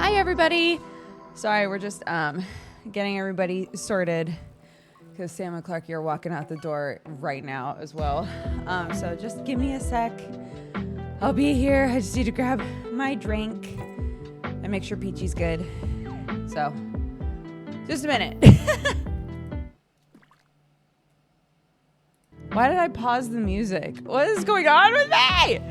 Hi, everybody. Sorry, we're just getting everybody sorted because Sam and Clarky are walking out the door right now as well. So just give me a sec. I'll be here. I just need to grab my drink and make sure Peachy's good. So, just a minute. Why did I pause the music? What is going on with me?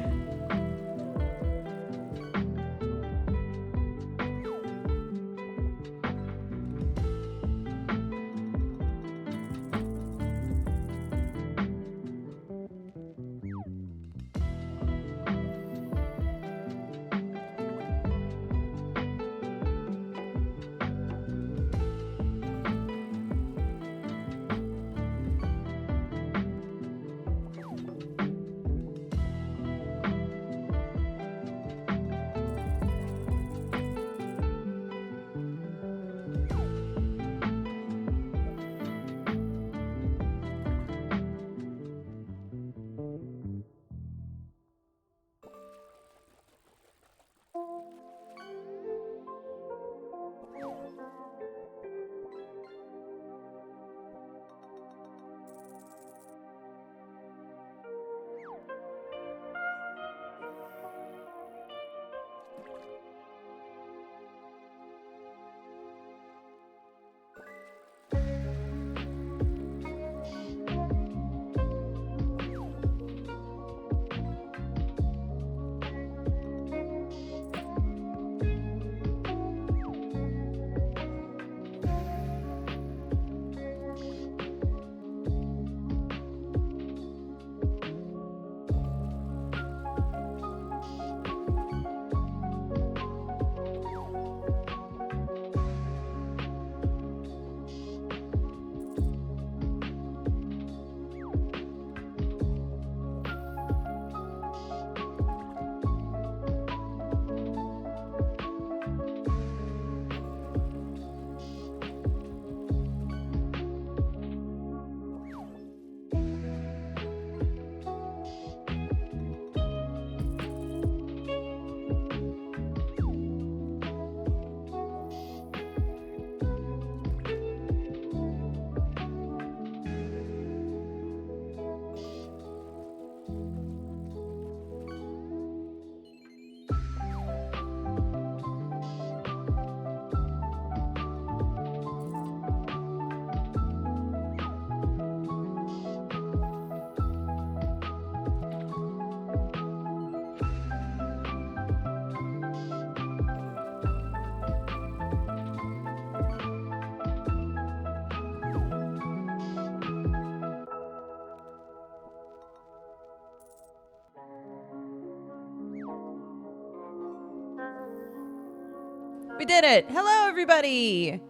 We did it. Hello, everybody.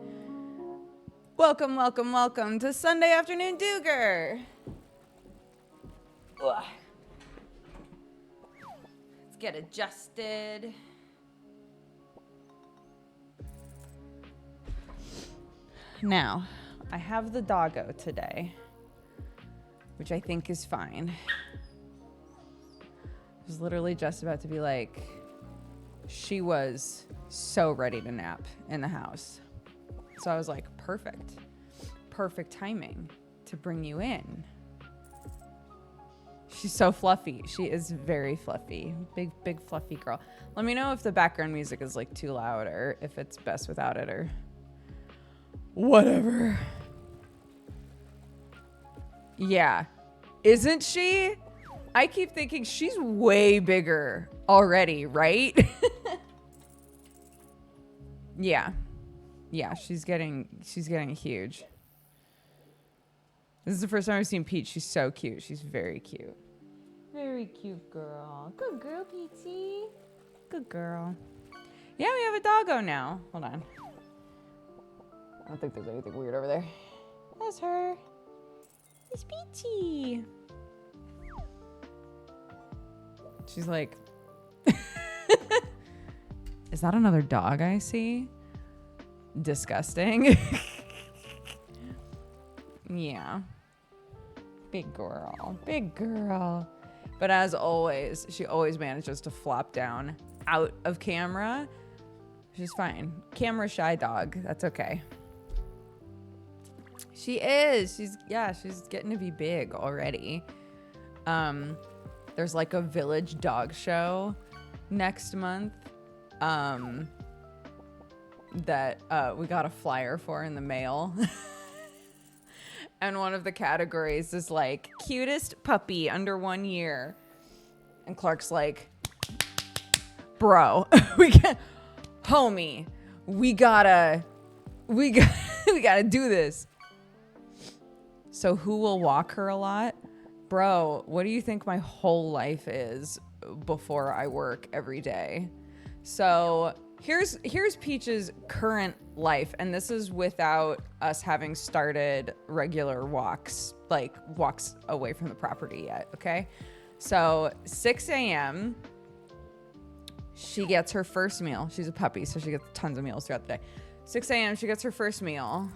Welcome, welcome, welcome to Sunday Afternoon DOOGER. Ugh. Let's get adjusted. Now, I have the doggo today, which I think is fine. I was literally just about to be like, she was so ready to nap in the house. So I was like, perfect timing to bring you in. She's so fluffy. She is very fluffy. Big fluffy girl. Let me know if the background music is like too loud or if it's best without it or whatever. Yeah. Isn't she? I keep thinking she's way bigger already, right? Yeah, she's getting huge. This is the first time I've seen Peach. She's so cute. She's very cute. Very cute girl. Good girl, Peachy. Good girl. Yeah, we have a doggo now. Hold on. I don't think there's anything weird over there. That's her. It's Peachy. She's like, is that another dog I see? Disgusting. Yeah. Big girl. Big girl. But as always, she always manages to flop down out of camera She's fine. Camera shy dog. That's okay. She is. She's getting to be big already. There's like a village dog show next month. That we got a flyer for in the mail. And one of the categories is like cutest puppy under 1 year. And Clark's like, bro, homie, we gotta do this. So who will walk her a lot? Bro, what do you think my whole life is before I work every day? So here's Peach's current life, and this is without us having started regular walks, like walks away from the property yet, okay? So 6 a.m., she gets her first meal. She's a puppy, so she gets tons of meals throughout the day. 6 a.m., she gets her first meal.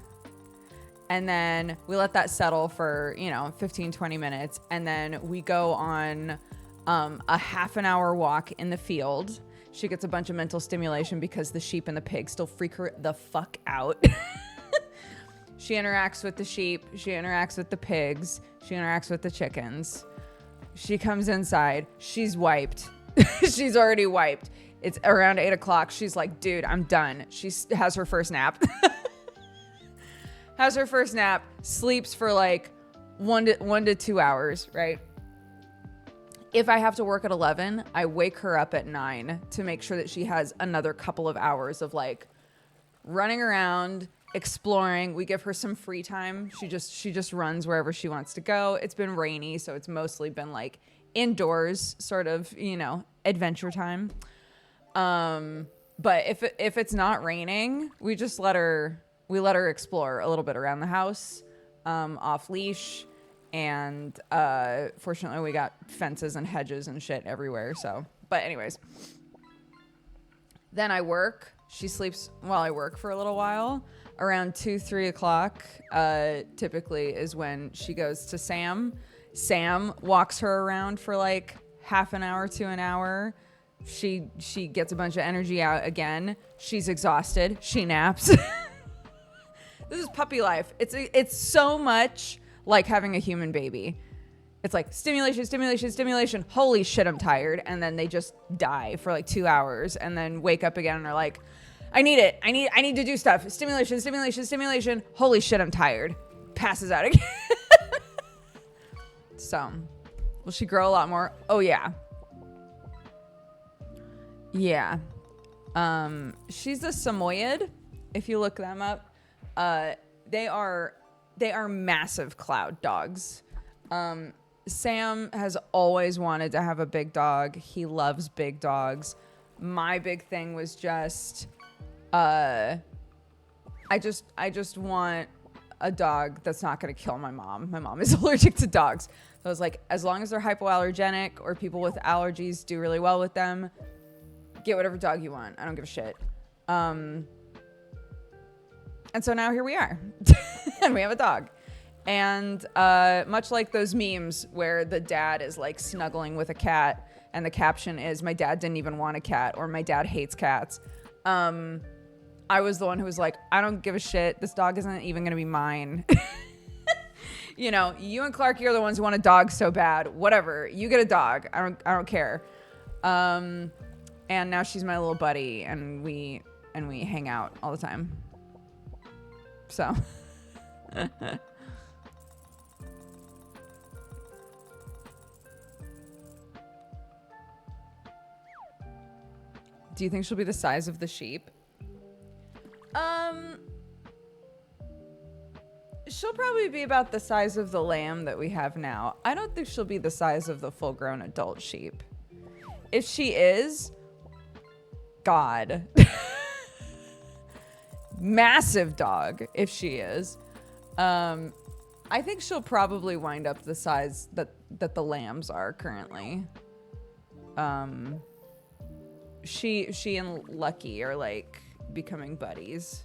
And then we let that settle for, 15, 20 minutes. And then we go on a half an hour walk in the field. She gets a bunch of mental stimulation because the sheep and the pigs still freak her the fuck out. She interacts with the sheep. She interacts with the pigs. She interacts with the chickens. She comes inside. She's wiped. She's already wiped. It's around 8 o'clock. She's like, dude, I'm done. She has her first nap. Has her first nap. Sleeps for like 1 to 2 hours, right? If I have to work at 11, I wake her up at 9 to make sure that she has another couple of hours of like running around, exploring. We give her some free time. She just runs wherever she wants to go. It's been rainy, so it's mostly been like indoors, sort of, adventure time. But if it's not raining, we just let her explore a little bit around the house, off leash. And fortunately, we got fences and hedges and shit everywhere. So, but anyways, then I work. She sleeps while I work for a little while. Around 2-3 o'clock, typically is when she goes to Sam. Sam walks her around for like half an hour to an hour. She gets a bunch of energy out again. She's exhausted. She naps. This is puppy life. It's so much like having a human baby. It's like stimulation, stimulation, stimulation. Holy shit, I'm tired. And then they just die for like 2 hours and then wake up again and are like, I need it. I need to do stuff. Stimulation, stimulation, stimulation. Holy shit, I'm tired. Passes out again. So, will she grow a lot more? Oh yeah. Yeah. She's a Samoyed, if you look them up. They are massive cloud dogs. Sam has always wanted to have a big dog. He loves big dogs. My big thing was just, I just want a dog that's not going to kill my mom. My mom is allergic to dogs. So I was like, as long as they're hypoallergenic or people with allergies do really well with them, get whatever dog you want. I don't give a shit. And so now here we are. And we have a dog. And much like those memes where the dad is like snuggling with a cat and the caption is, my dad didn't even want a cat, or my dad hates cats. I was the one who was like, I don't give a shit. This dog isn't even going to be mine. You and Clarky are the ones who want a dog so bad. Whatever. You get a dog. I don't care. And now she's my little buddy, and we hang out all the time. So. Do you think she'll be the size of the sheep? She'll probably be about the size of the lamb that we have now. I don't think she'll be the size of the full-grown adult sheep. If she is, God. Massive dog, if she is. I think she'll probably wind up the size that the lambs are currently. She and Lucky are like becoming buddies.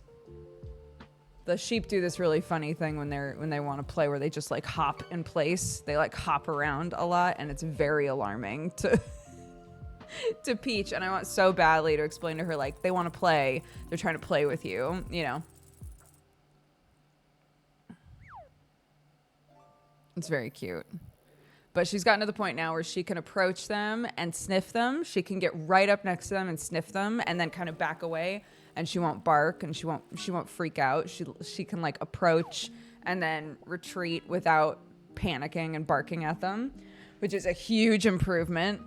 The sheep do this really funny thing when they want to play, where they just like hop in place. They like hop around a lot, and it's very alarming to to Peach, and I want so badly to explain to her, like, they want to play. They're trying to play with you, you know. It's very cute. But she's gotten to the point now where she can approach them and sniff them. She can get right up next to them and sniff them and then kind of back away, and she won't bark and she won't freak out. She can like approach and then retreat without panicking and barking at them, which is a huge improvement.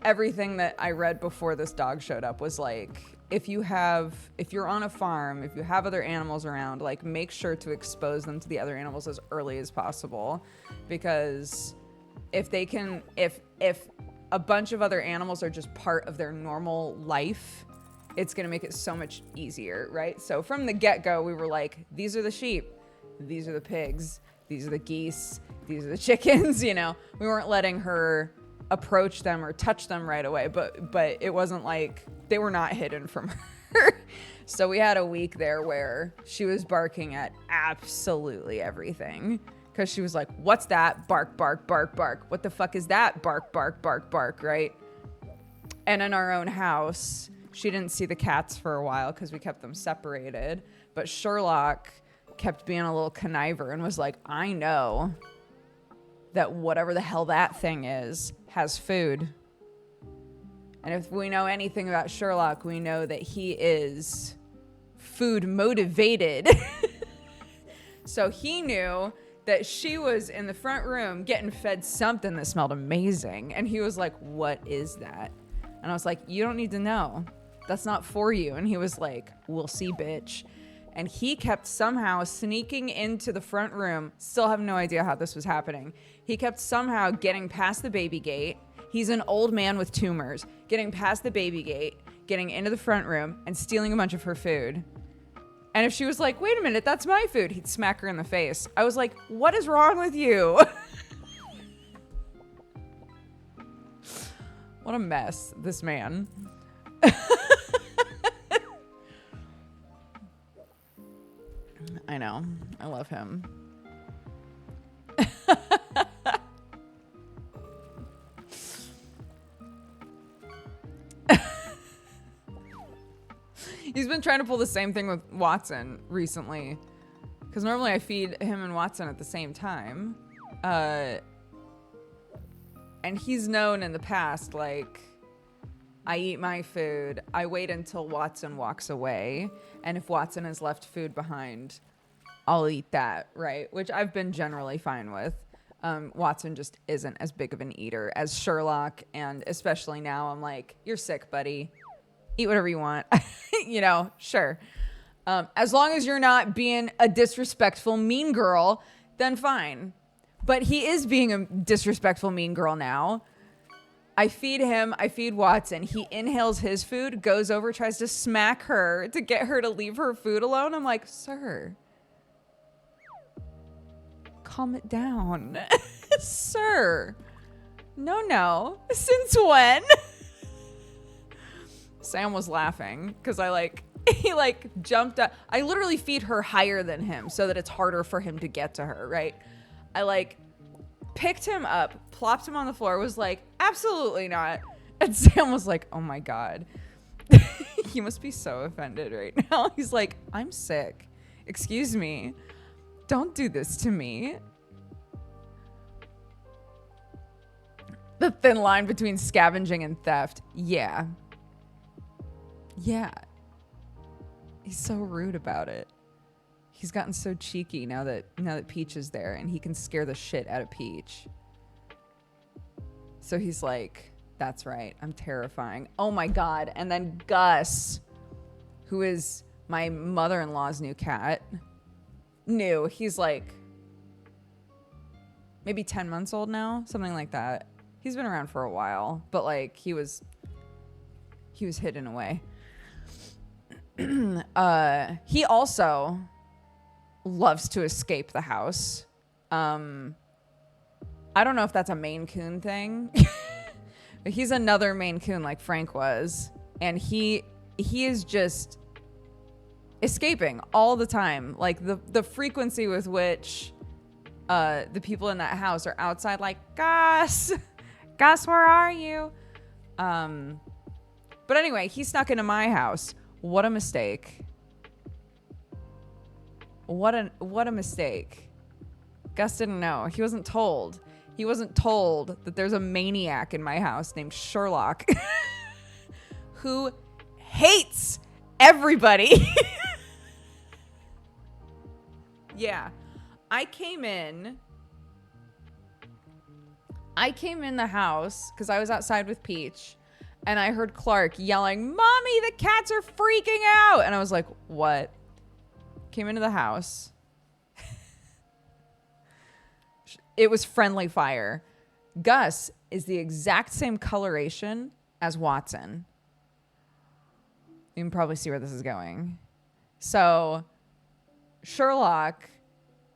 Everything that I read before this dog showed up was like, if you're on a farm, if you have other animals around, like make sure to expose them to the other animals as early as possible, because if a bunch of other animals are just part of their normal life, it's going to make it so much easier, right? So from the get-go, we were like, these are the sheep, these are the pigs, these are the geese, these are the chickens, you know. We weren't letting her approach them or touch them right away, but it wasn't like they were not hidden from her. So we had a week there where she was barking at absolutely everything, because she was like, what's that? Bark, bark, bark, bark. What the fuck is that? Bark, bark, bark, bark, right? And in our own house, she didn't see the cats for a while because we kept them separated, but Sherlock kept being a little conniver and was like, I know that whatever the hell that thing is has food. And if we know anything about Sherlock, we know that he is food motivated. So he knew that she was in the front room getting fed something that smelled amazing. And he was like, what is that? And I was like, you don't need to know. That's not for you. And he was like, we'll see, bitch. And he kept somehow sneaking into the front room. Still have no idea how this was happening. He kept somehow getting past the baby gate. He's an old man with tumors, getting past the baby gate, getting into the front room, and stealing a bunch of her food. And if she was like, wait a minute, that's my food, he'd smack her in the face. I was like, what is wrong with you? What a mess, this man. I know. I love him. He's been trying to pull the same thing with Watson recently, because normally I feed him and Watson at the same time. And he's known in the past, like, I eat my food, I wait until Watson walks away, and if Watson has left food behind, I'll eat that, right? Which I've been generally fine with. Watson just isn't as big of an eater as Sherlock, and especially now I'm like, you're sick, buddy. Eat whatever you want. You know, sure. As long as you're not being a disrespectful mean girl, then fine. But he is being a disrespectful mean girl now. I feed him, I feed Watson. He inhales his food, goes over, tries to smack her to get her to leave her food alone. I'm like, sir, calm it down. Sir. No. Since when? Sam was laughing because he jumped up. I literally feed her higher than him so that it's harder for him to get to her, right? I picked him up, plopped him on the floor, was like, absolutely not. And Sam was like, oh my God. He must be so offended right now. He's like, I'm sick. Excuse me. Don't do this to me. The thin line between scavenging and theft. Yeah. He's so rude about it. He's gotten so cheeky now that Peach is there, and he can scare the shit out of Peach. So he's like, that's right, I'm terrifying. Oh my God. And then Gus, who is my mother-in-law's new cat, he's like maybe 10 months old now, something like that. He's been around for a while, but like he was hidden away. He also loves to escape the house. I don't know if that's a Maine Coon thing. But he's another Maine Coon like Frank was, and he is just escaping all the time. Like the frequency with which the people in that house are outside like, Gus, Gus, where are you? But anyway, he snuck into my house. What a mistake. What a mistake. Gus didn't know. He wasn't told. He wasn't told that there's a maniac in my house named Sherlock who hates everybody. Yeah. I came in the house because I was outside with Peach, and I heard Clark yelling, "Mommy, the cats are freaking out!" And I was like, what? Came into the house. It was friendly fire. Gus is the exact same coloration as Watson. You can probably see where this is going. So Sherlock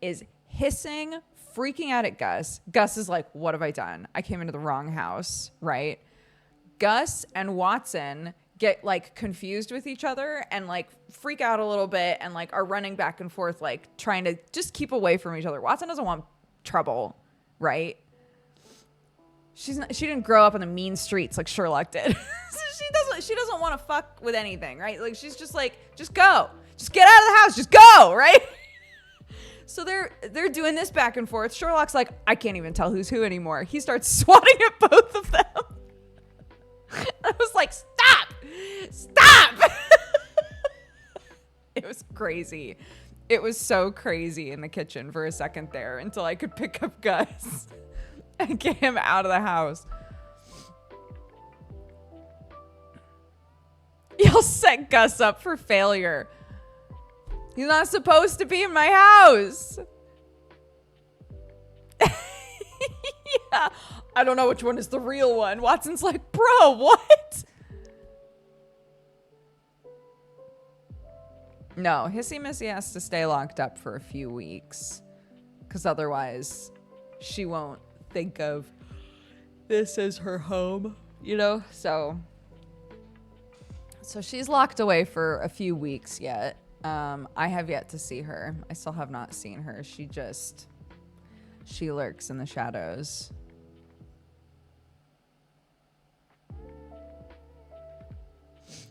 is hissing, freaking out at Gus. Gus is like, what have I done? I came into the wrong house, right? Gus and Watson get like confused with each other and like freak out a little bit and like are running back and forth, like trying to just keep away from each other. Watson doesn't want trouble, right? She didn't grow up on the mean streets like Sherlock did. So she doesn't want to fuck with anything, right? Like she's just like, just go. Just get out of the house. Just go, right? So they're doing this back and forth. Sherlock's like, I can't even tell who's who anymore. He starts swatting at both of them. I was like, stop! Stop! It was crazy. It was so crazy in the kitchen for a second there until I could pick up Gus and get him out of the house. Y'all set Gus up for failure. He's not supposed to be in my house. Yeah. I don't know which one is the real one. Watson's like, bro, what? No, Hissy Missy has to stay locked up for a few weeks. Because otherwise, she won't think of this as her home, you know? So she's locked away for a few weeks yet. I have yet to see her. I still have not seen her. She lurks in the shadows.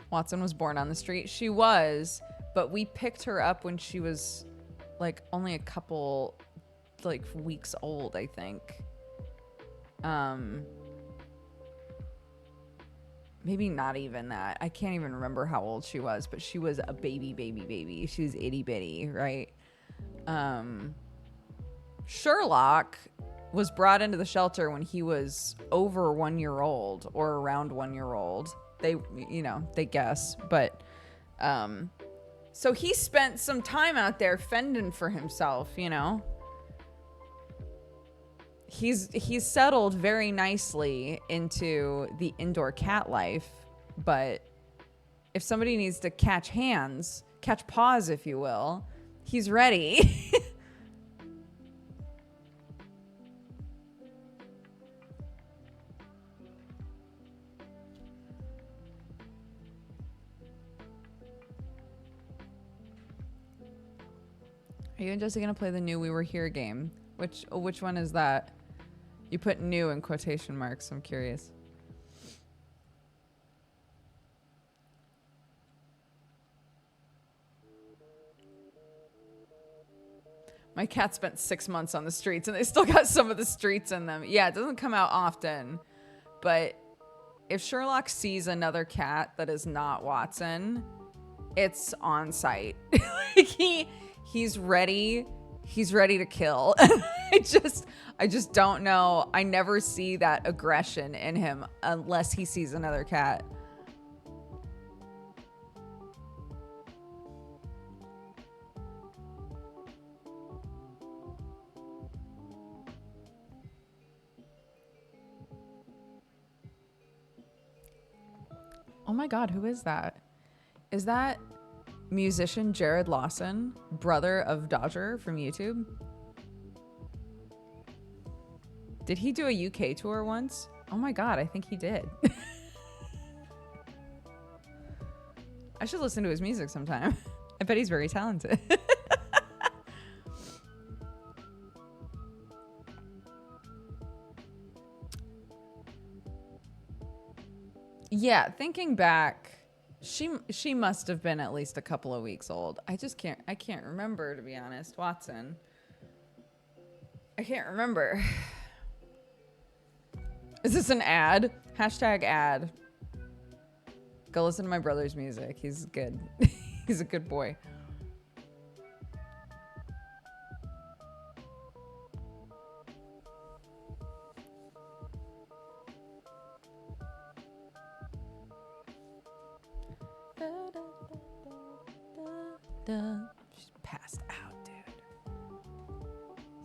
Watson was born on the street. She was, but we picked her up when she was like only a couple like weeks old, I think. Maybe not even that. I can't even remember how old she was, but she was a baby. She was itty bitty, right? Sherlock was brought into the shelter when he was over 1 year old or around 1 year old. They guess, but, so he spent some time out there fending for himself, you know? He's settled very nicely into the indoor cat life, but if somebody needs to catch paws, if you will, he's ready. Are you and Jesse gonna play the new We Were Here game? Which one is that? You put new in quotation marks. I'm curious. My cat spent 6 months on the streets and they still got some of the streets in them. Yeah, it doesn't come out often. But if Sherlock sees another cat that is not Watson, it's on sight. Like he's ready. He's ready to kill. I just don't know. I never see that aggression in him unless he sees another cat. Oh my God, who is that? Is that musician Jared Lawson, brother of DOOGER from YouTube? Did he do a UK tour once? Oh my God, I think he did. I should listen to his music sometime. I bet he's very talented. Yeah, thinking back, she must have been at least a couple of weeks old. I can't remember, to be honest. Watson. I can't remember. Is this an ad? Hashtag ad. Go listen to my brother's music. He's good. He's a good boy. She's passed out, dude.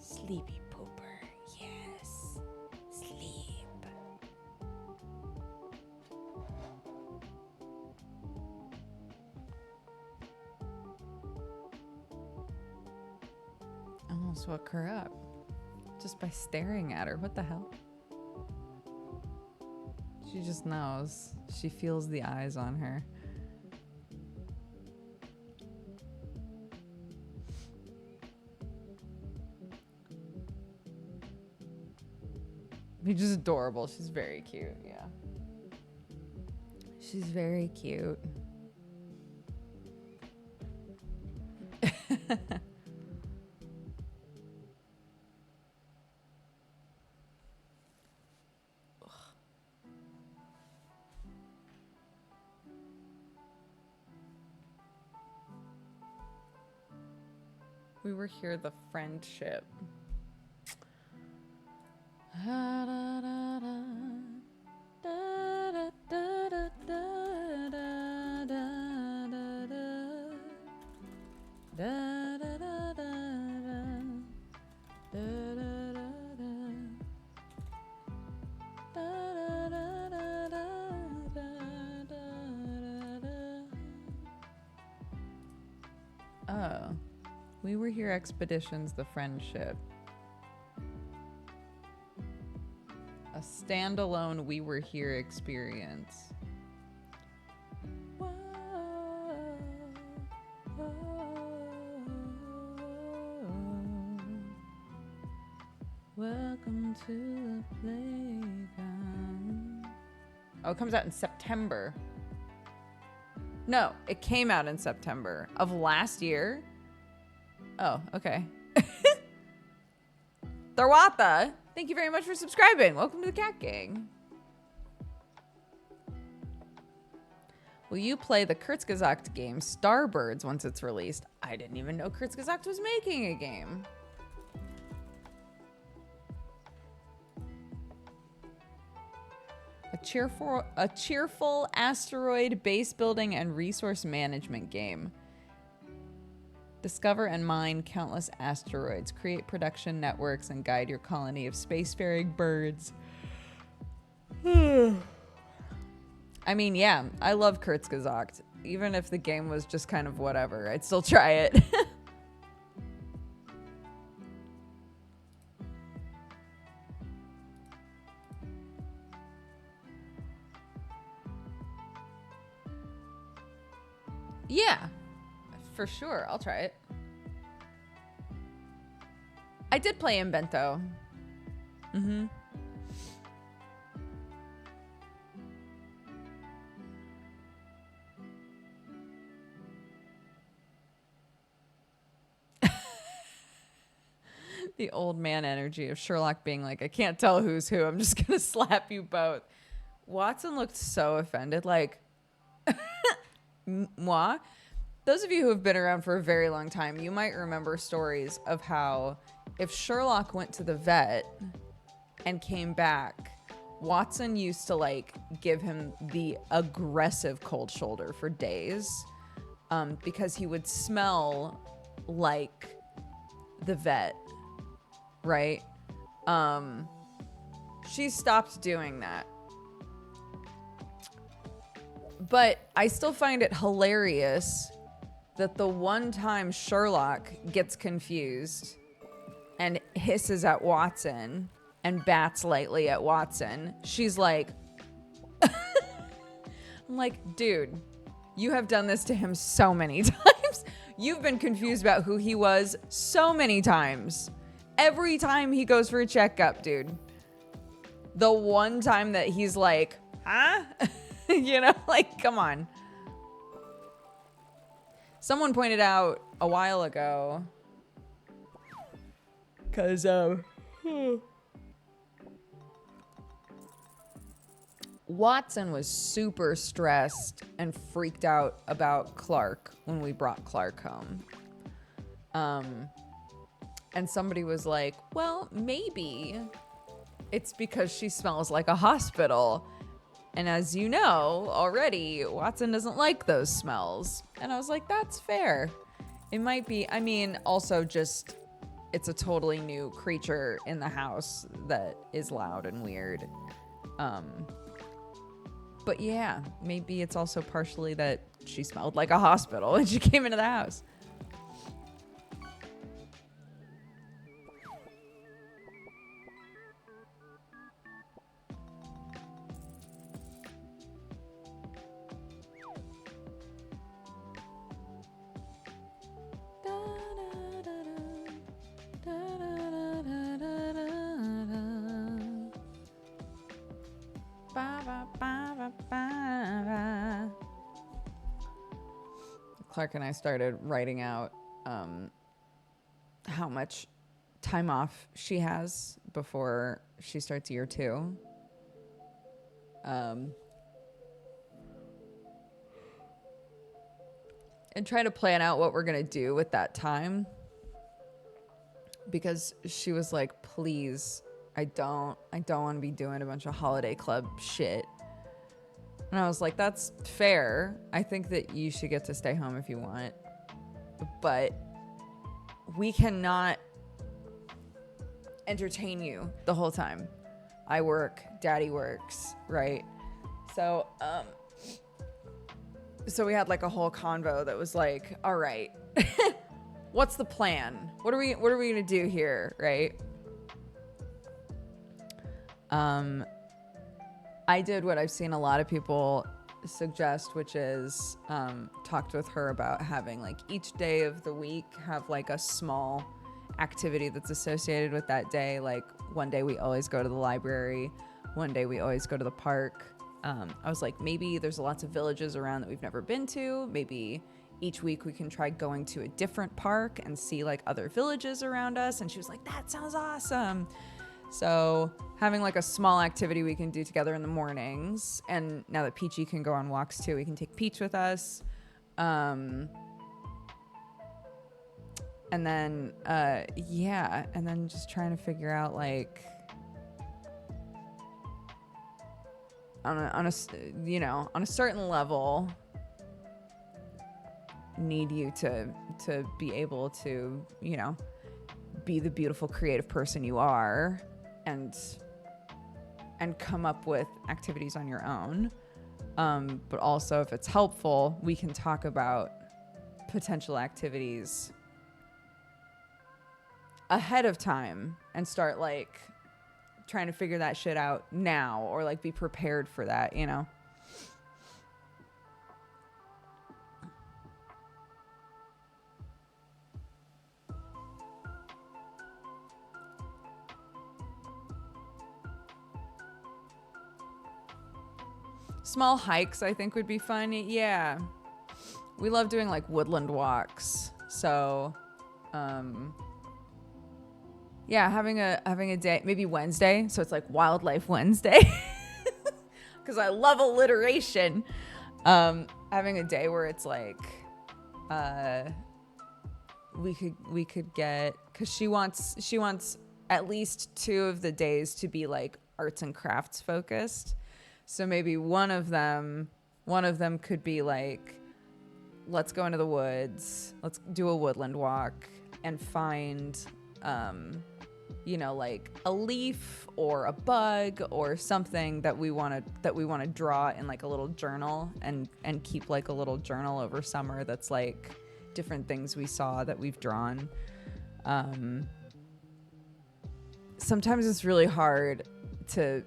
Sleepy pooper. Yes. Sleep. I almost woke her up just by staring at her. What the hell? She just knows. She feels the eyes on her. She's just adorable. She's very cute. Yeah. She's very cute. We were here, the friendship. Oh, we were here expeditions, the friendship. A standalone We Were Here experience. Whoa, whoa, welcome to the playground. Oh, it comes out in September. No, it came out in September of last year. Oh, okay. Tharwatha, thank you very much for subscribing. Welcome to the Cat Gang. Will you play the Kurzgesagt game Starbirds once it's released? I didn't even know Kurzgesagt was making a game. A cheerful asteroid base building and resource management game. Discover and mine countless asteroids, create production networks, and guide your colony of spacefaring birds. I mean, yeah, I love Kurzgesagt. Even if the game was just kind of whatever, I'd still try it. Yeah, for sure. I'll try it. I did play Invento. Mm-hmm. The old man energy of Sherlock being like, I can't tell who's who. I'm just going to slap you both. Watson looked so offended. Like, moi? Those of you who have been around for a very long time, you might remember stories of how if Sherlock went to the vet and came back, Watson used to like give him the aggressive cold shoulder for days because he would smell like the vet, right? She stopped doing that. But I still find it hilarious that the one time Sherlock gets confused and hisses at Watson and bats lightly at Watson, she's like, I'm like, dude, you have done this to him so many times. You've been confused about who he was so many times. Every time he goes for a checkup, dude. The one time that he's like, huh? You know, like, come on. Someone pointed out a while ago, because Watson was super stressed and freaked out about Clark when we brought Clark home. And somebody was like, well, maybe it's because she smells like a hospital. And as you know already, Watson doesn't like those smells. And I was like, that's fair. It might be, I mean, also just, it's a totally new creature in the house that is loud and weird. But yeah, maybe it's also partially that she smelled like a hospital when she came into the house. Clark and I started writing out how much time off she has before she starts year 2. And try to plan out what we're going to do with that time. Because she was like, please, I don't want to be doing a bunch of holiday club shit. And I was like, that's fair. I think that you should get to stay home if you want. But we cannot entertain you the whole time. I work, daddy works, right? So, so we had like a whole convo that was like, all right, what's the plan? What are we gonna do here, right? I did what I've seen a lot of people suggest, which is talked with her about having like each day of the week have like a small activity that's associated with that day. Like one day we always go to the library, one day we always go to the park. I was like, maybe there's lots of villages around that we've never been to. Maybe each week we can try going to a different park and see like other villages around us. And she was like, that sounds awesome. So having like a small activity we can do together in the mornings. And now that Peachy can go on walks too, we can take Peach with us. And then, yeah. And then just trying to figure out like on a certain level, need you to be able to, be the beautiful creative person you are and come up with activities on your own. But also if it's helpful, we can talk about potential activities ahead of time and start like trying to figure that shit out now, or like be prepared for that, Small hikes, I think, would be fun. Yeah. We love doing like woodland walks. So, yeah, having a day, maybe Wednesday. So it's like Wildlife Wednesday. Because I love alliteration. Having a day where it's like, we could get, because she wants at least 2 of the days to be like arts and crafts focused. So maybe one of them could be like, let's go into the woods, let's do a woodland walk and find, like a leaf or a bug or something that we want to draw in like a little journal and keep like a little journal over summer that's like different things we saw that we've drawn. Sometimes it's really hard to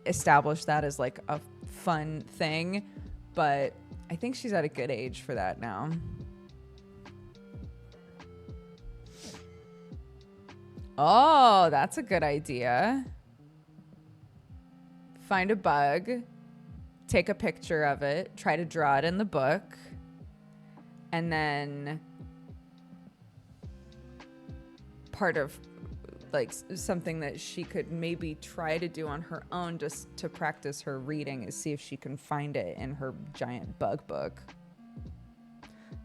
establish that as like a fun thing, but I think she's at a good age for that now. Oh, that's a good idea. Find a bug, take a picture of it, try to draw it in the book, and then part of like something that she could maybe try to do on her own just to practice her reading is see if she can find it in her giant bug book.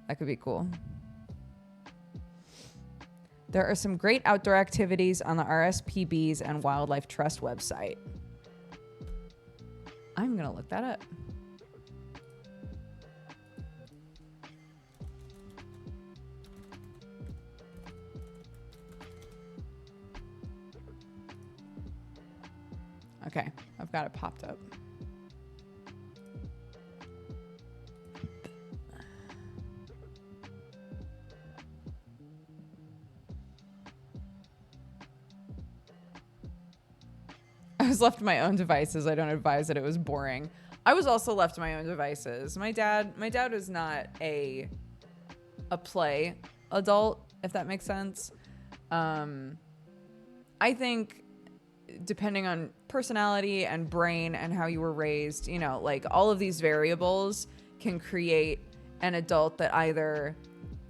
That could be cool. There are some great outdoor activities on the RSPB's and Wildlife Trust website. I'm going to look that up. Okay, I've got it popped up. I was left to my own devices. I don't advise that it was boring. I was also left to my own devices. My dad was not a play adult, if that makes sense. I think depending on personality and brain and how you were raised, you know, like all of these variables can create an adult that either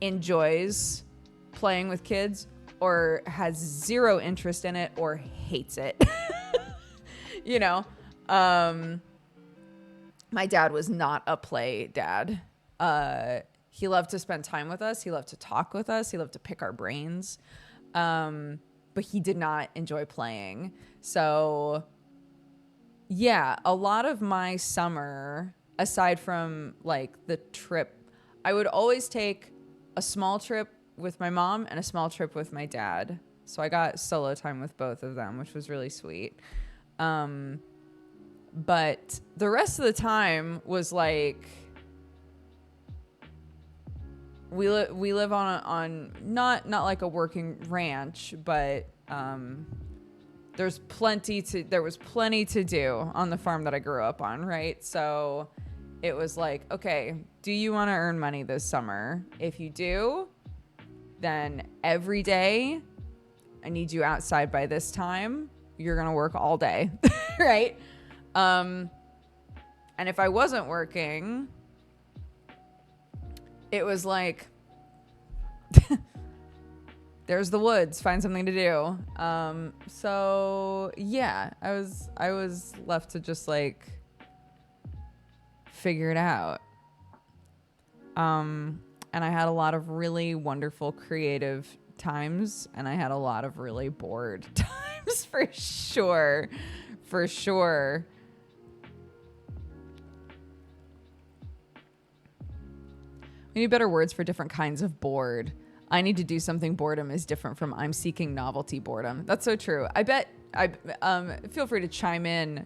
enjoys playing with kids or has zero interest in it or hates it. You know, my dad was not a play dad. He loved to spend time with us. He loved to talk with us. He loved to pick our brains. But he did not enjoy playing. So yeah, a lot of my summer, aside from like the trip, I would always take a small trip with my mom and a small trip with my dad. So I got solo time with both of them, which was really sweet. But the rest of the time was like, we live on not like a working ranch, but, there was plenty to do on the farm that I grew up on. Right. So it was like, okay, do you want to earn money this summer? If you do, then every day I need you outside by this time. You're going to work all day. Right. And if I wasn't working, it was like, there's the woods, find something to do. So yeah, I was left to just like figure it out. And I had a lot of really wonderful creative times, and I had a lot of really bored times for sure. We need better words for different kinds of bored. I need to do something. Boredom is different from I'm seeking novelty boredom. That's so true. I bet feel free to chime in,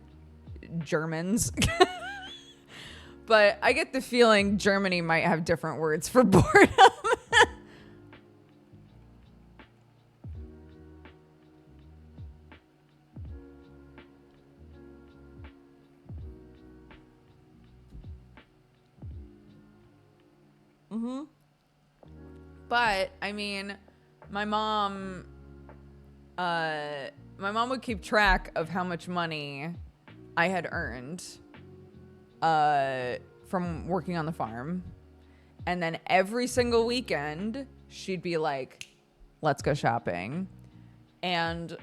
Germans. But I get the feeling Germany might have different words for boredom. Mm-hmm. But I mean, my mom would keep track of how much money I had earned from working on the farm. And then every single weekend, she'd be like, let's go shopping. And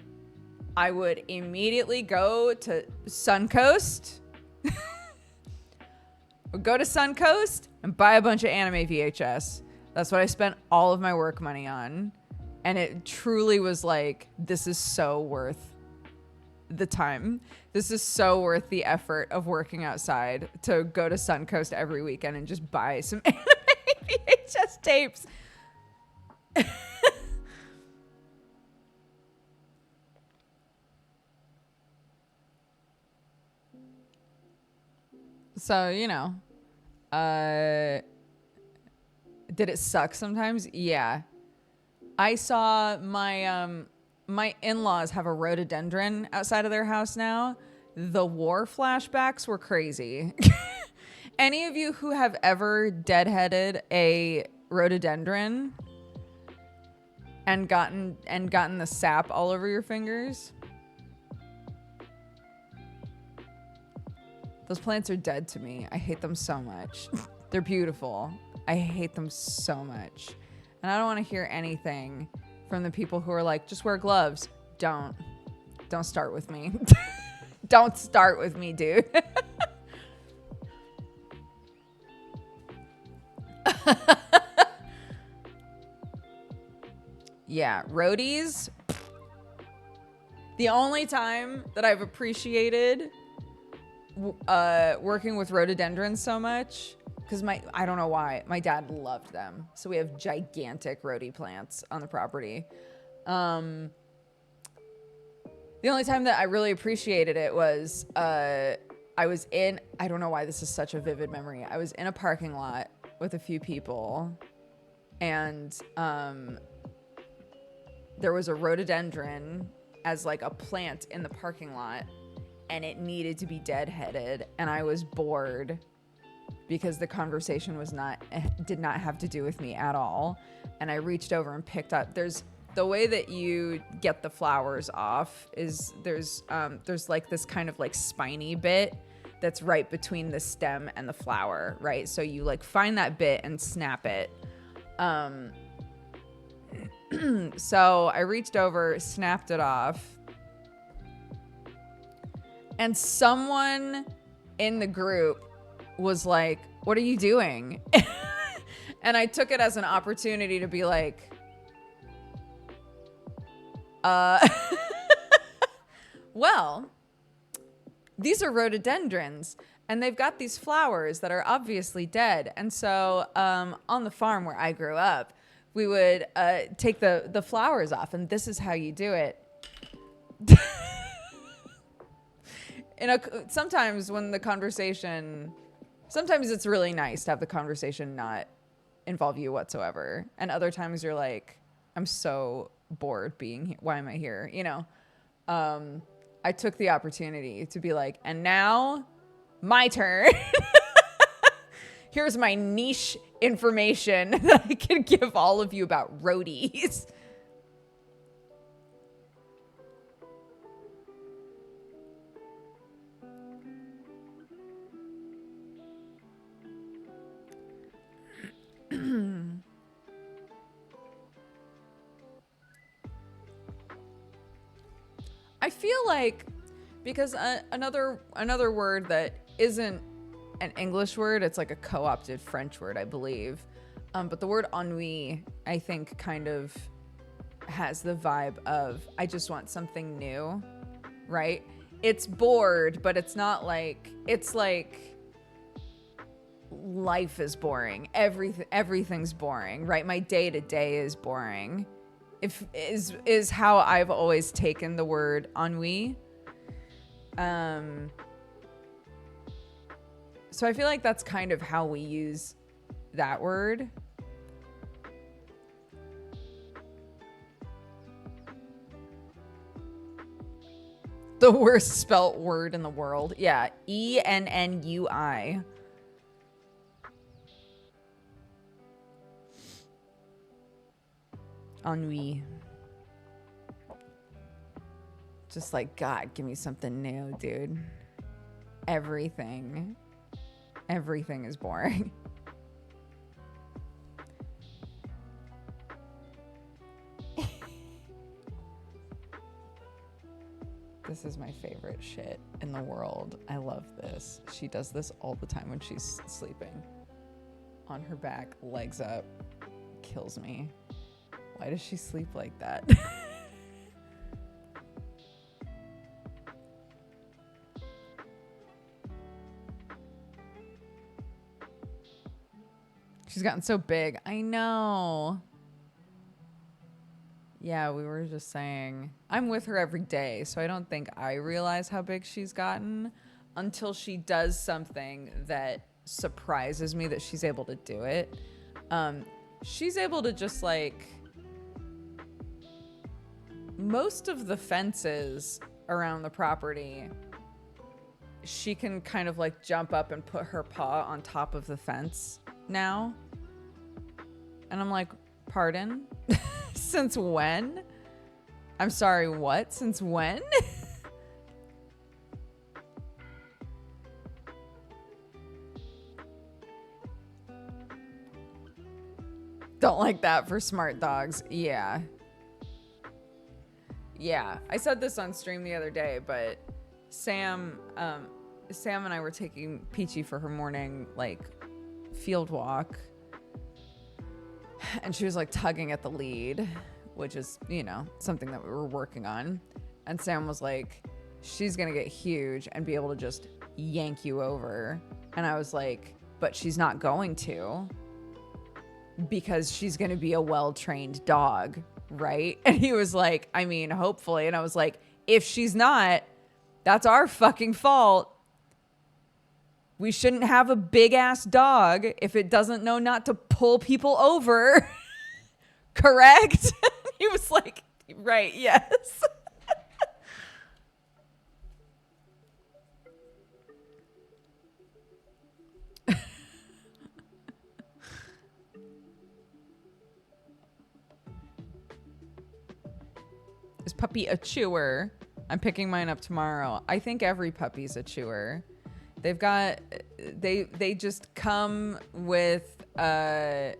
I would immediately go to Suncoast. Would go to Suncoast and buy a bunch of anime VHS. That's what I spent all of my work money on. And it truly was like, this is so worth the time. This is so worth the effort of working outside to go to Suncoast every weekend and just buy some anime VHS tapes. So, you know, did it suck sometimes? Yeah. I saw my in-laws have a rhododendron outside of their house now. The war flashbacks were crazy. Any of you who have ever deadheaded a rhododendron and gotten the sap all over your fingers? Those plants are dead to me. I hate them so much. They're beautiful. I hate them so much. And I don't want to hear anything from the people who are like, just wear gloves. Don't start with me. Don't start with me, dude. Yeah, roadies. The only time that I've appreciated working with rhododendrons so much, because I don't know why, my dad loved them. So we have gigantic rhodie plants on the property. The only time that I really appreciated it was I don't know why this is such a vivid memory. I was in a parking lot with a few people, and there was a rhododendron as like a plant in the parking lot, and it needed to be deadheaded, and I was bored because the conversation did not have to do with me at all. And I reached over and picked up, the way that you get the flowers off is there's like this kind of like spiny bit that's right between the stem and the flower, right? So you like find that bit and snap it. So I reached over, snapped it off, and someone in the group was like, "What are you doing?" And I took it as an opportunity to be like, well, these are rhododendrons, and they've got these flowers that are obviously dead. And so on the farm where I grew up, we would take the flowers off, and this is how you do it. Sometimes it's really nice to have the conversation not involve you whatsoever. And other times you're like, I'm so bored being here. Why am I here? You know? I took the opportunity to be like, and now my turn. Here's my niche information that I can give all of you about roadies. I feel like, because another word that isn't an English word, it's like a co-opted French word, I believe. But the word ennui, I think, kind of has the vibe of, I just want something new, right? It's bored, but it's not like, it's like life is boring. Everything's boring, right? My day to day is boring. Is how I've always taken the word ennui. So I feel like that's kind of how we use that word. The worst spelt word in the world. Yeah, ENNUI. Ennui. Just like, God, give me something new, dude. Everything is boring. This is my favorite shit in the world. I love this. She does this all the time when she's sleeping. On her back, legs up. Kills me. Why does she sleep like that? She's gotten so big. I know. Yeah, we were just saying, I'm with her every day, so I don't think I realize how big she's gotten until she does something that surprises me that she's able to do it. She's able to just like, most of the fences around the property, she can kind of like jump up and put her paw on top of the fence now. And I'm like, pardon? Since when? I'm sorry, what? Since when? Don't like that for smart dogs. Yeah. Yeah. I said this on stream the other day, but Sam and I were taking Peachy for her morning, like, field walk. And she was, like, tugging at the lead, which is, you know, something that we were working on. And Sam was like, she's going to get huge and be able to just yank you over. And I was like, but she's not going to, because she's going to be a well-trained dog, right? And he was like, I mean, hopefully. And I was like, if she's not, that's our fucking fault. We shouldn't have a big-ass dog if it doesn't know not to pull people over. Correct? He was like, right, yes. Is puppy a chewer? I'm picking mine up tomorrow. I think every puppy's a chewer. They've got, they just come with, they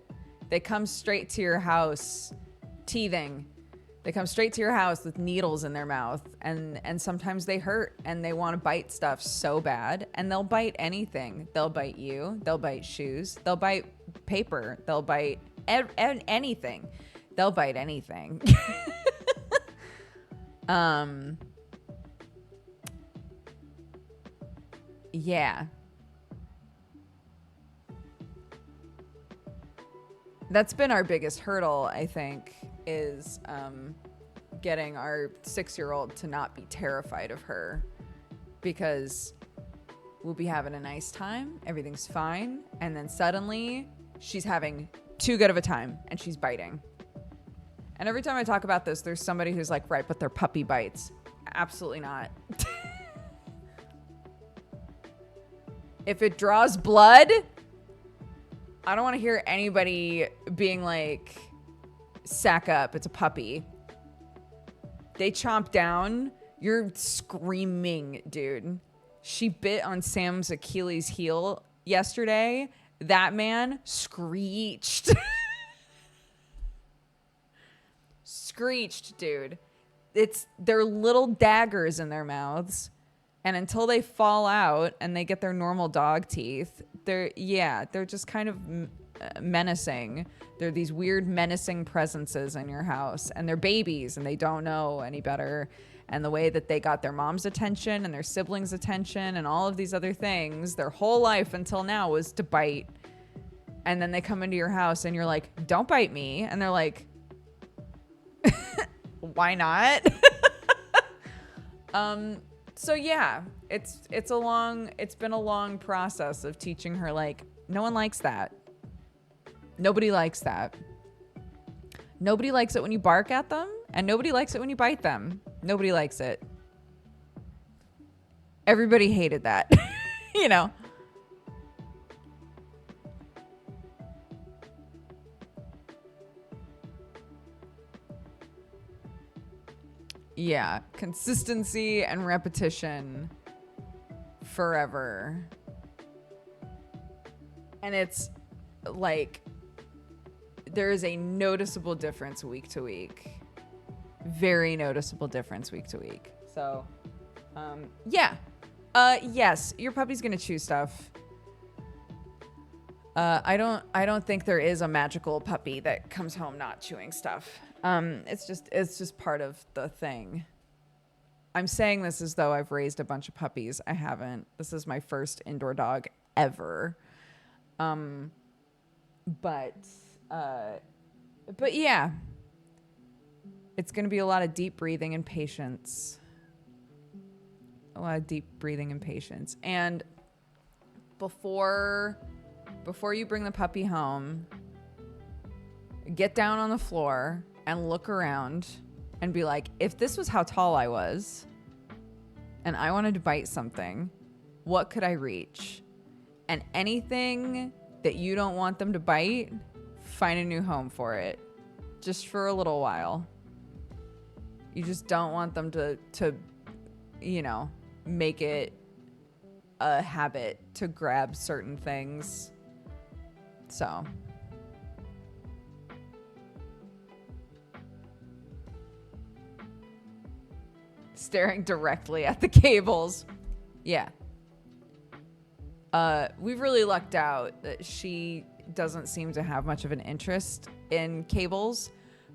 come straight to your house teething. They come straight to your house with needles in their mouth, and sometimes they hurt and they want to bite stuff so bad, and they'll bite anything. They'll bite you. They'll bite shoes. They'll bite paper. They'll bite anything. They'll bite anything. Yeah. That's been our biggest hurdle, I think, is getting our 6-year-old to not be terrified of her, because we'll be having a nice time, everything's fine, and then suddenly she's having too good of a time and she's biting. And every time I talk about this, there's somebody who's like, right, but they're puppy bites. Absolutely not. If it draws blood, I don't want to hear anybody being like, sack up, it's a puppy. They chomp down, you're screaming, dude. She bit on Sam's Achilles heel yesterday. That man screeched. Screeched, dude. They're little daggers in their mouths. And until they fall out and they get their normal dog teeth, they're just kind of menacing. They're these weird menacing presences in your house, and they're babies and they don't know any better. And the way that they got their mom's attention and their siblings' attention and all of these other things, their whole life until now was to bite. And then they come into your house and you're like, don't bite me. And they're like, why not? So yeah, it's been a long process of teaching her, like, no one likes that. Nobody likes that. Nobody likes it when you bark at them, and nobody likes it when you bite them. Nobody likes it. Everybody hated that, you know. Yeah, consistency and repetition forever. And it's like, there is a noticeable difference week to week. Very noticeable difference week to week. So, yeah. Yes, your puppy's gonna chew stuff. I don't think there is a magical puppy that comes home not chewing stuff. It's just part of the thing. I'm saying this as though I've raised a bunch of puppies. I haven't. This is my first indoor dog ever. But yeah, it's going to be a lot of deep breathing and patience. A lot of deep breathing and patience. And before you bring the puppy home, get down on the floor and look around and be like, if this was how tall I was and I wanted to bite something, what could I reach? And anything that you don't want them to bite, find a new home for it, just for a little while. You just don't want them to you know, make it a habit to grab certain things. So staring directly at the cables. Yeah. We've really lucked out that she doesn't seem to have much of an interest in cables,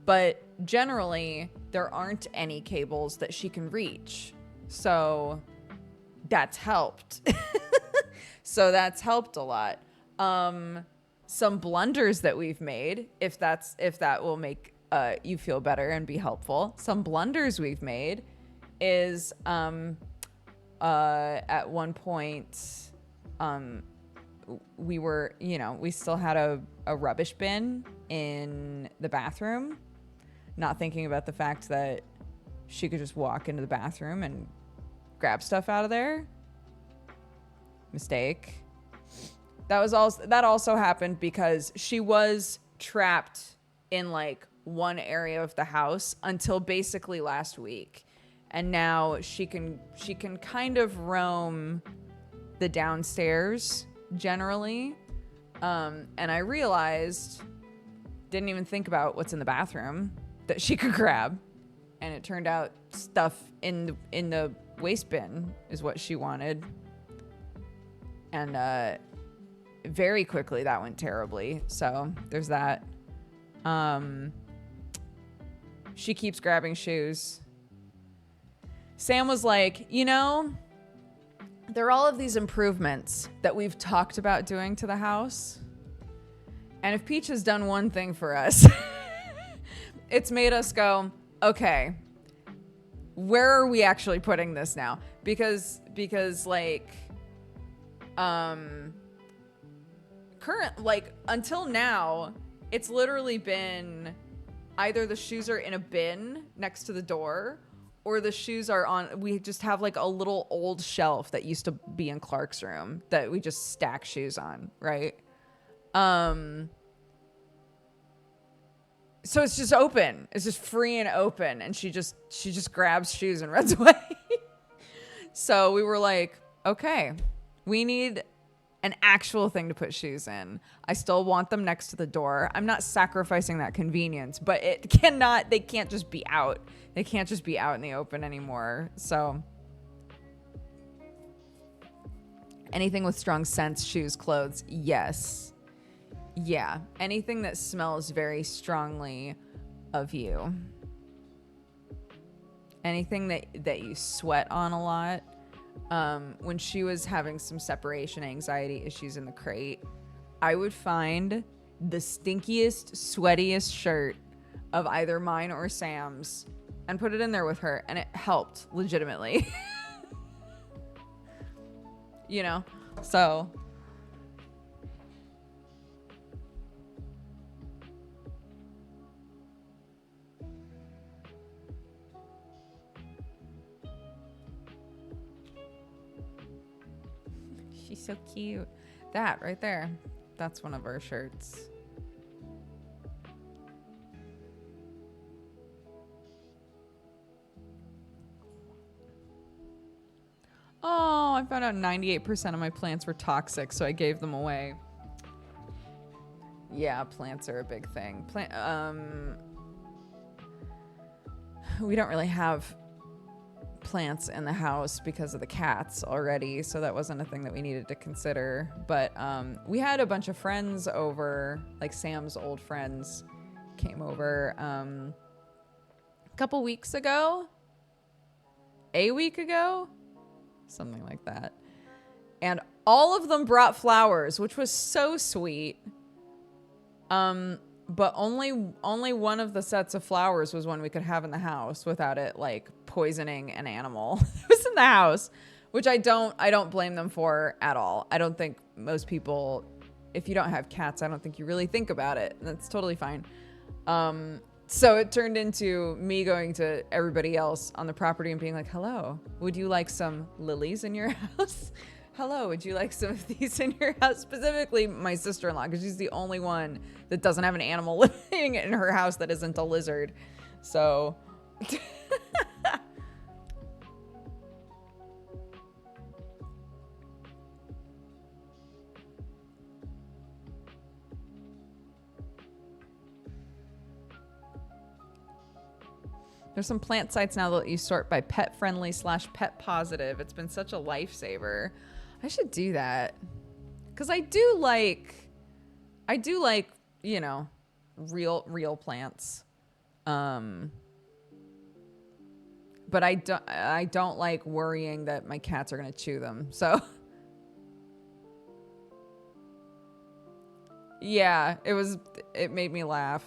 but generally there aren't any cables that she can reach. So that's helped. So that's helped a lot. Some blunders that we've made, if that will make you feel better and be helpful. Some blunders we've made is at one point we still had a rubbish bin in the bathroom, not thinking about the fact that she could just walk into the bathroom and grab stuff out of there. Mistake. That also happened because she was trapped in like one area of the house until basically last week. And now she can kind of roam the downstairs generally. And I realized, didn't even think about what's in the bathroom that she could grab. And it turned out stuff in the waste bin is what she wanted. And very quickly that went terribly. So there's that. She keeps grabbing shoes. Sam was like, there are all of these improvements that we've talked about doing to the house. And if Peach has done one thing for us, it's made us go, okay, where are we actually putting this now? Because like, until now, it's literally been either the shoes are in a bin next to the door, or the shoes are on, we just have like a little old shelf that used to be in Clark's room that we just stack shoes on, right? So it's just open. It's just free and open. And she just grabs shoes and runs away. So we were like, okay, we need an actual thing to put shoes in. I still want them next to the door. I'm not sacrificing that convenience, but they can't just be out. They can't just be out in the open anymore. So anything with strong scents, shoes, clothes, yes. Yeah, anything that smells very strongly of you. Anything that you sweat on a lot. When she was having some separation anxiety issues in the crate, I would find the stinkiest, sweatiest shirt of either mine or Sam's and put it in there with her, and it helped legitimately. So she's so cute. That right there, that's one of our shirts. Oh, I found out 98% of my plants were toxic, so I gave them away. Yeah, plants are a big thing. We don't really have plants in the house because of the cats already, so that wasn't a thing that we needed to consider. But we had a bunch of friends over, like Sam's old friends came over a week ago, something like that. And all of them brought flowers, which was so sweet. But only one of the sets of flowers was one we could have in the house without it like poisoning an animal that was in the house, which I don't blame them for at all. I don't think most people, if you don't have cats, I don't think you really think about it. That's totally fine. So it turned into me going to everybody else on the property and being like, hello, would you like some lilies in your house? Hello, would you like some of these in your house? Specifically my sister-in-law, because she's the only one that doesn't have an animal living in her house that isn't a lizard. So There's some plant sites now that let you sort by pet friendly / pet positive. It's been such a lifesaver. I should do that. Cause I do like, you know, real plants. But I don't like worrying that my cats are going to chew them. So yeah, it made me laugh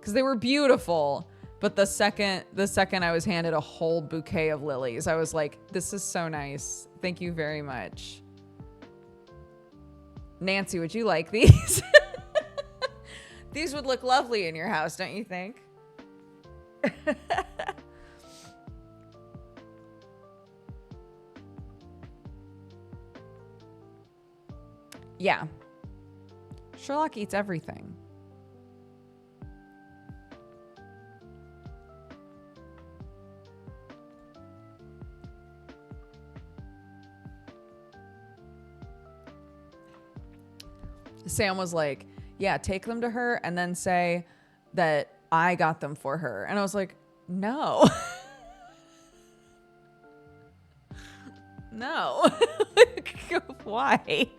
cuz they were beautiful. But the second I was handed a whole bouquet of lilies, I was like, this is so nice. Thank you very much. Nancy, would you like these? These would look lovely in your house, don't you think? Yeah. Sherlock eats everything. Sam was like, yeah, take them to her and then say that I got them for her. And I was like, no. No. Why?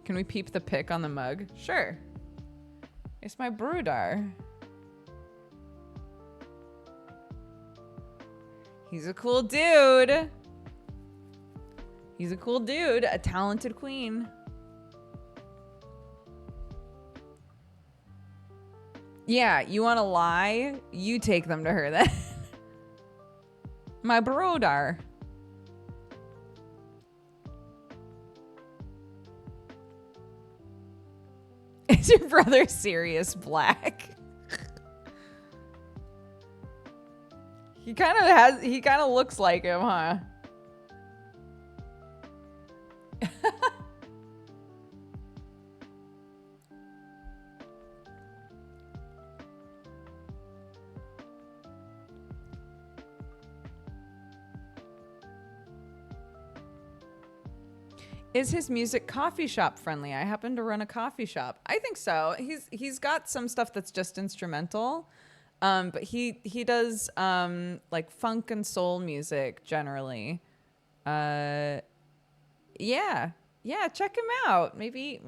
Can we peep the pic on the mug? Sure. It's my brooder. He's a cool dude. He's a cool dude, a talented queen. Yeah, you want to lie? You take them to her then. My brooder. Is your brother Sirius Black? He kind of looks like him, huh? Is his music coffee shop friendly? I happen to run a coffee shop. I think so. He's got some stuff that's just instrumental, but he does like funk and soul music generally. Yeah, check him out. Maybe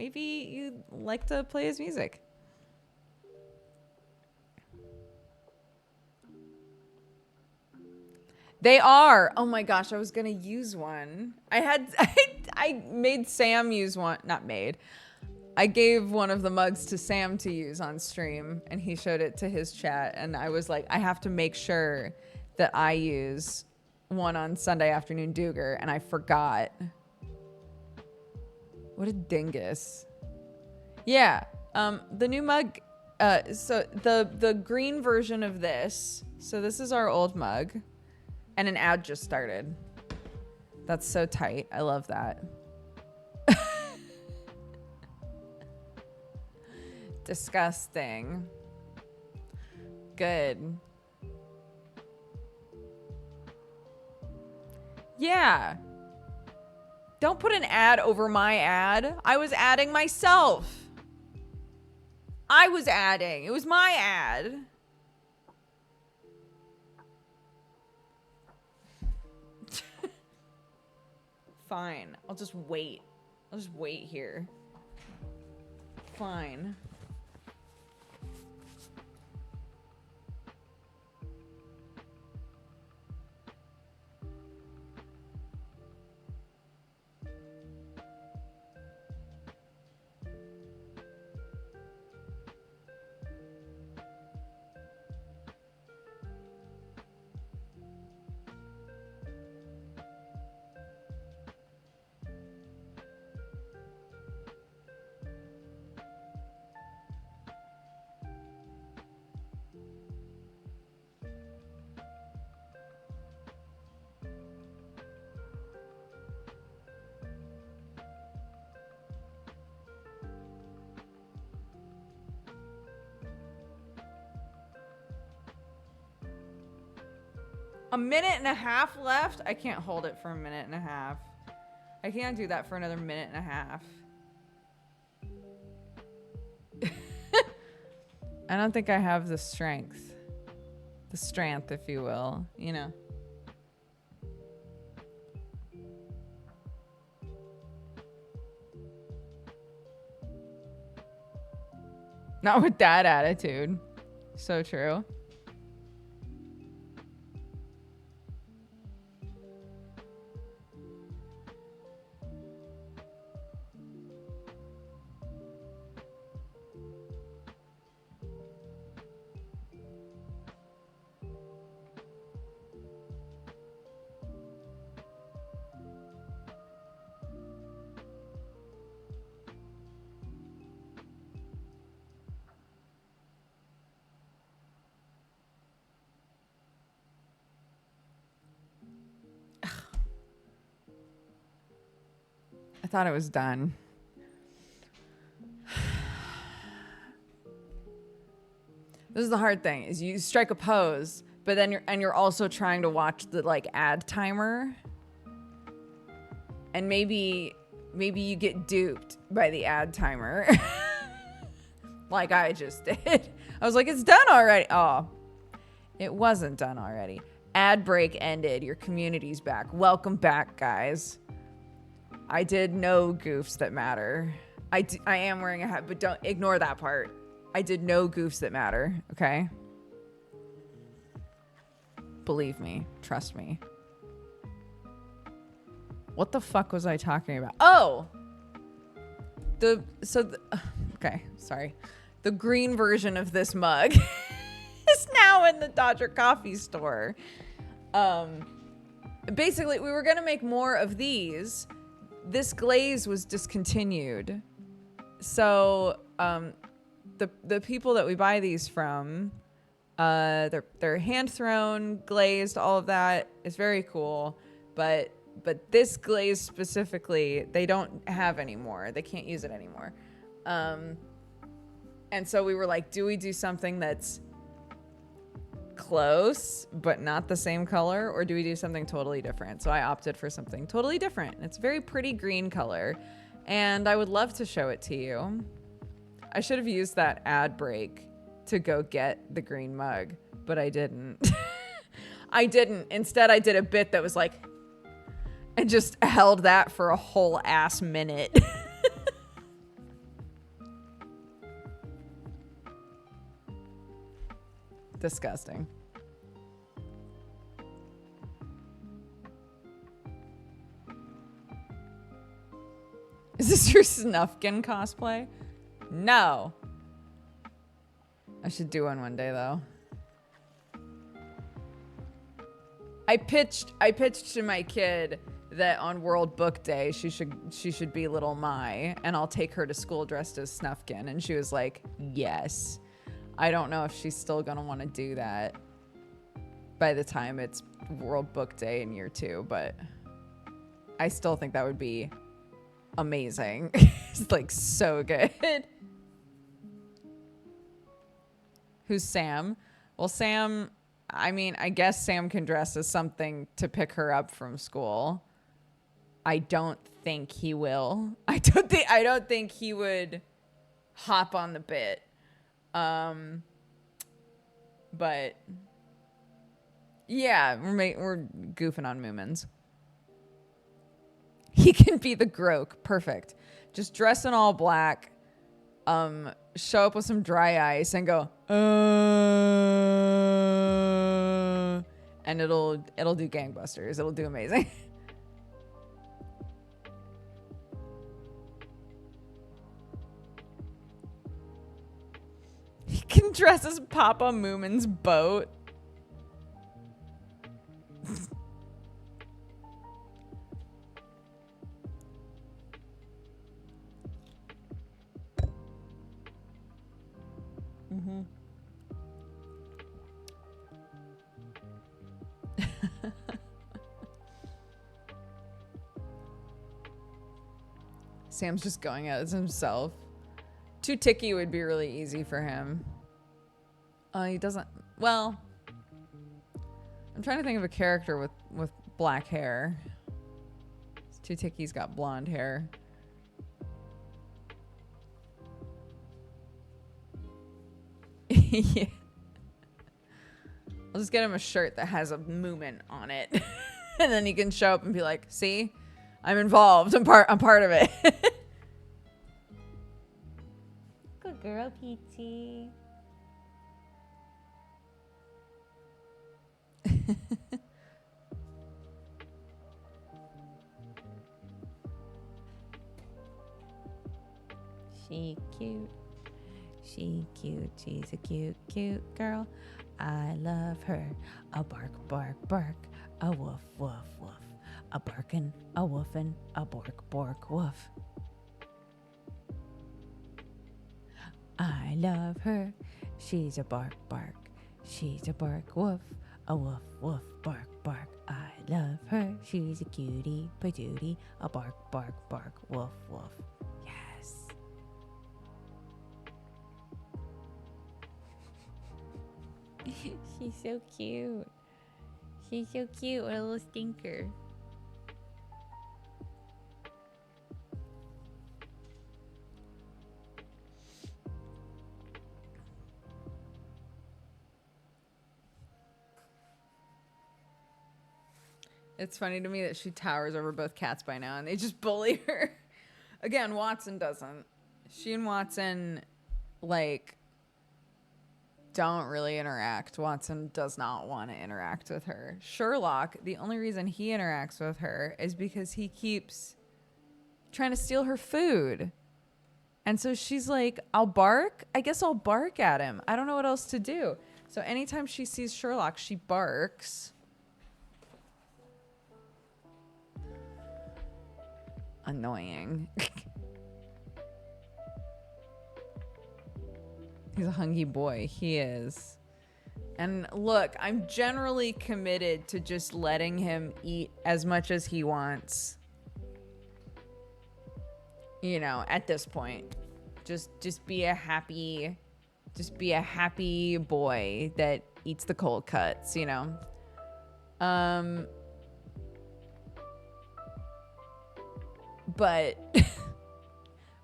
you'd like to play his music. They are. Oh my gosh, I was gonna use one. I made Sam use one. Not made. I gave one of the mugs to Sam to use on stream, and he showed it to his chat. And I was like, I have to make sure that I use one on Sunday afternoon DOOGER, and I forgot. What a dingus. Yeah. The new mug. So the green version of this. So this is our old mug. And an ad just started. That's so tight. I love that. Disgusting. Good. Yeah. Don't put an ad over my ad. I was adding myself. I was adding. It was my ad. Fine. I'll just wait. I'll just wait here. Fine. A minute and a half left? I can't hold it for a minute and a half. I can't do that for another minute and a half. I don't think I have the strength. The strength, if you will, you know. Not with that attitude. So true. I thought it was done. This is the hard thing, is you strike a pose, but then you're also trying to watch the like ad timer. And maybe you get duped by the ad timer. Like I just did. I was like, it's done already. Oh, it wasn't done already. Ad break ended. Your community's back. Welcome back, guys. I did no goofs that matter. I am wearing a hat, but don't ignore that part. I did no goofs that matter, okay? Believe me. Trust me. What the fuck was I talking about? Oh! Okay, sorry. The green version of this mug is now in the Dodger coffee store. Basically, we were gonna make more of these. This glaze was discontinued. So, the people that we buy these from, they're hand thrown, glazed, all of that is very cool. But this glaze specifically, they don't have anymore. They can't use it anymore. And so we were like, do we do something that's close but not the same color, or do we do something totally different? So I opted for something totally different. It's a very pretty green color, and I would love to show it to you. I should have used that ad break to go get the green mug, but I didn't. I didn't. Instead, I did a bit that was like, and just held that for a whole ass minute. Disgusting. Is this your Snufkin cosplay? No. I should do one day though. I pitched to my kid that on World Book Day she should be Little Mai, and I'll take her to school dressed as Snufkin, and she was like, yes. I don't know if she's still gonna want to do that by the time it's World Book Day in year 2, but I still think that would be amazing. It's like so good. Who's Sam? Well, Sam, I mean, I guess Sam can dress as something to pick her up from school. I don't think he will. I don't think he would hop on the bit. But yeah, we're goofing on Moomins. He can be the Groke. Perfect. Just dress in all black. Show up with some dry ice and go, and it'll do gangbusters. It'll do amazing. He can dress as Papa Moomin's boat. Mm-hmm. Sam's just going out as himself. Too ticky would be really easy for him. He doesn't... Well... I'm trying to think of a character with black hair. Tooticky's got blonde hair. Yeah. I'll just get him a shirt that has a movement on it. And then he can show up and be like, see? I'm involved. I'm part of it. Good girl, Peachy. She cute. She cute. She's a cute, cute girl. I love her. A bark, bark, bark. A woof, woof, woof. A barkin', a woofin', a bork, bork, woof. I love her. She's a bark, bark. She's a bark, woof. A woof, woof, bark, bark. I love her. She's a cutie, patootie. A bark, bark, bark, woof, woof. Yes. She's so cute. She's so cute. What a little stinker. It's funny to me that she towers over both cats by now and they just bully her. Again, Watson doesn't. She and Watson, like, don't really interact. Watson does not want to interact with her. Sherlock, the only reason he interacts with her is because he keeps trying to steal her food. And so she's like, I'll bark. I guess I'll bark at him. I don't know what else to do. So anytime she sees Sherlock, she barks. Annoying. He's a hungry boy. He is. And look, I'm generally committed to just letting him eat as much as he wants. You know, at this point. Just be a happy boy that eats the cold cuts, you know.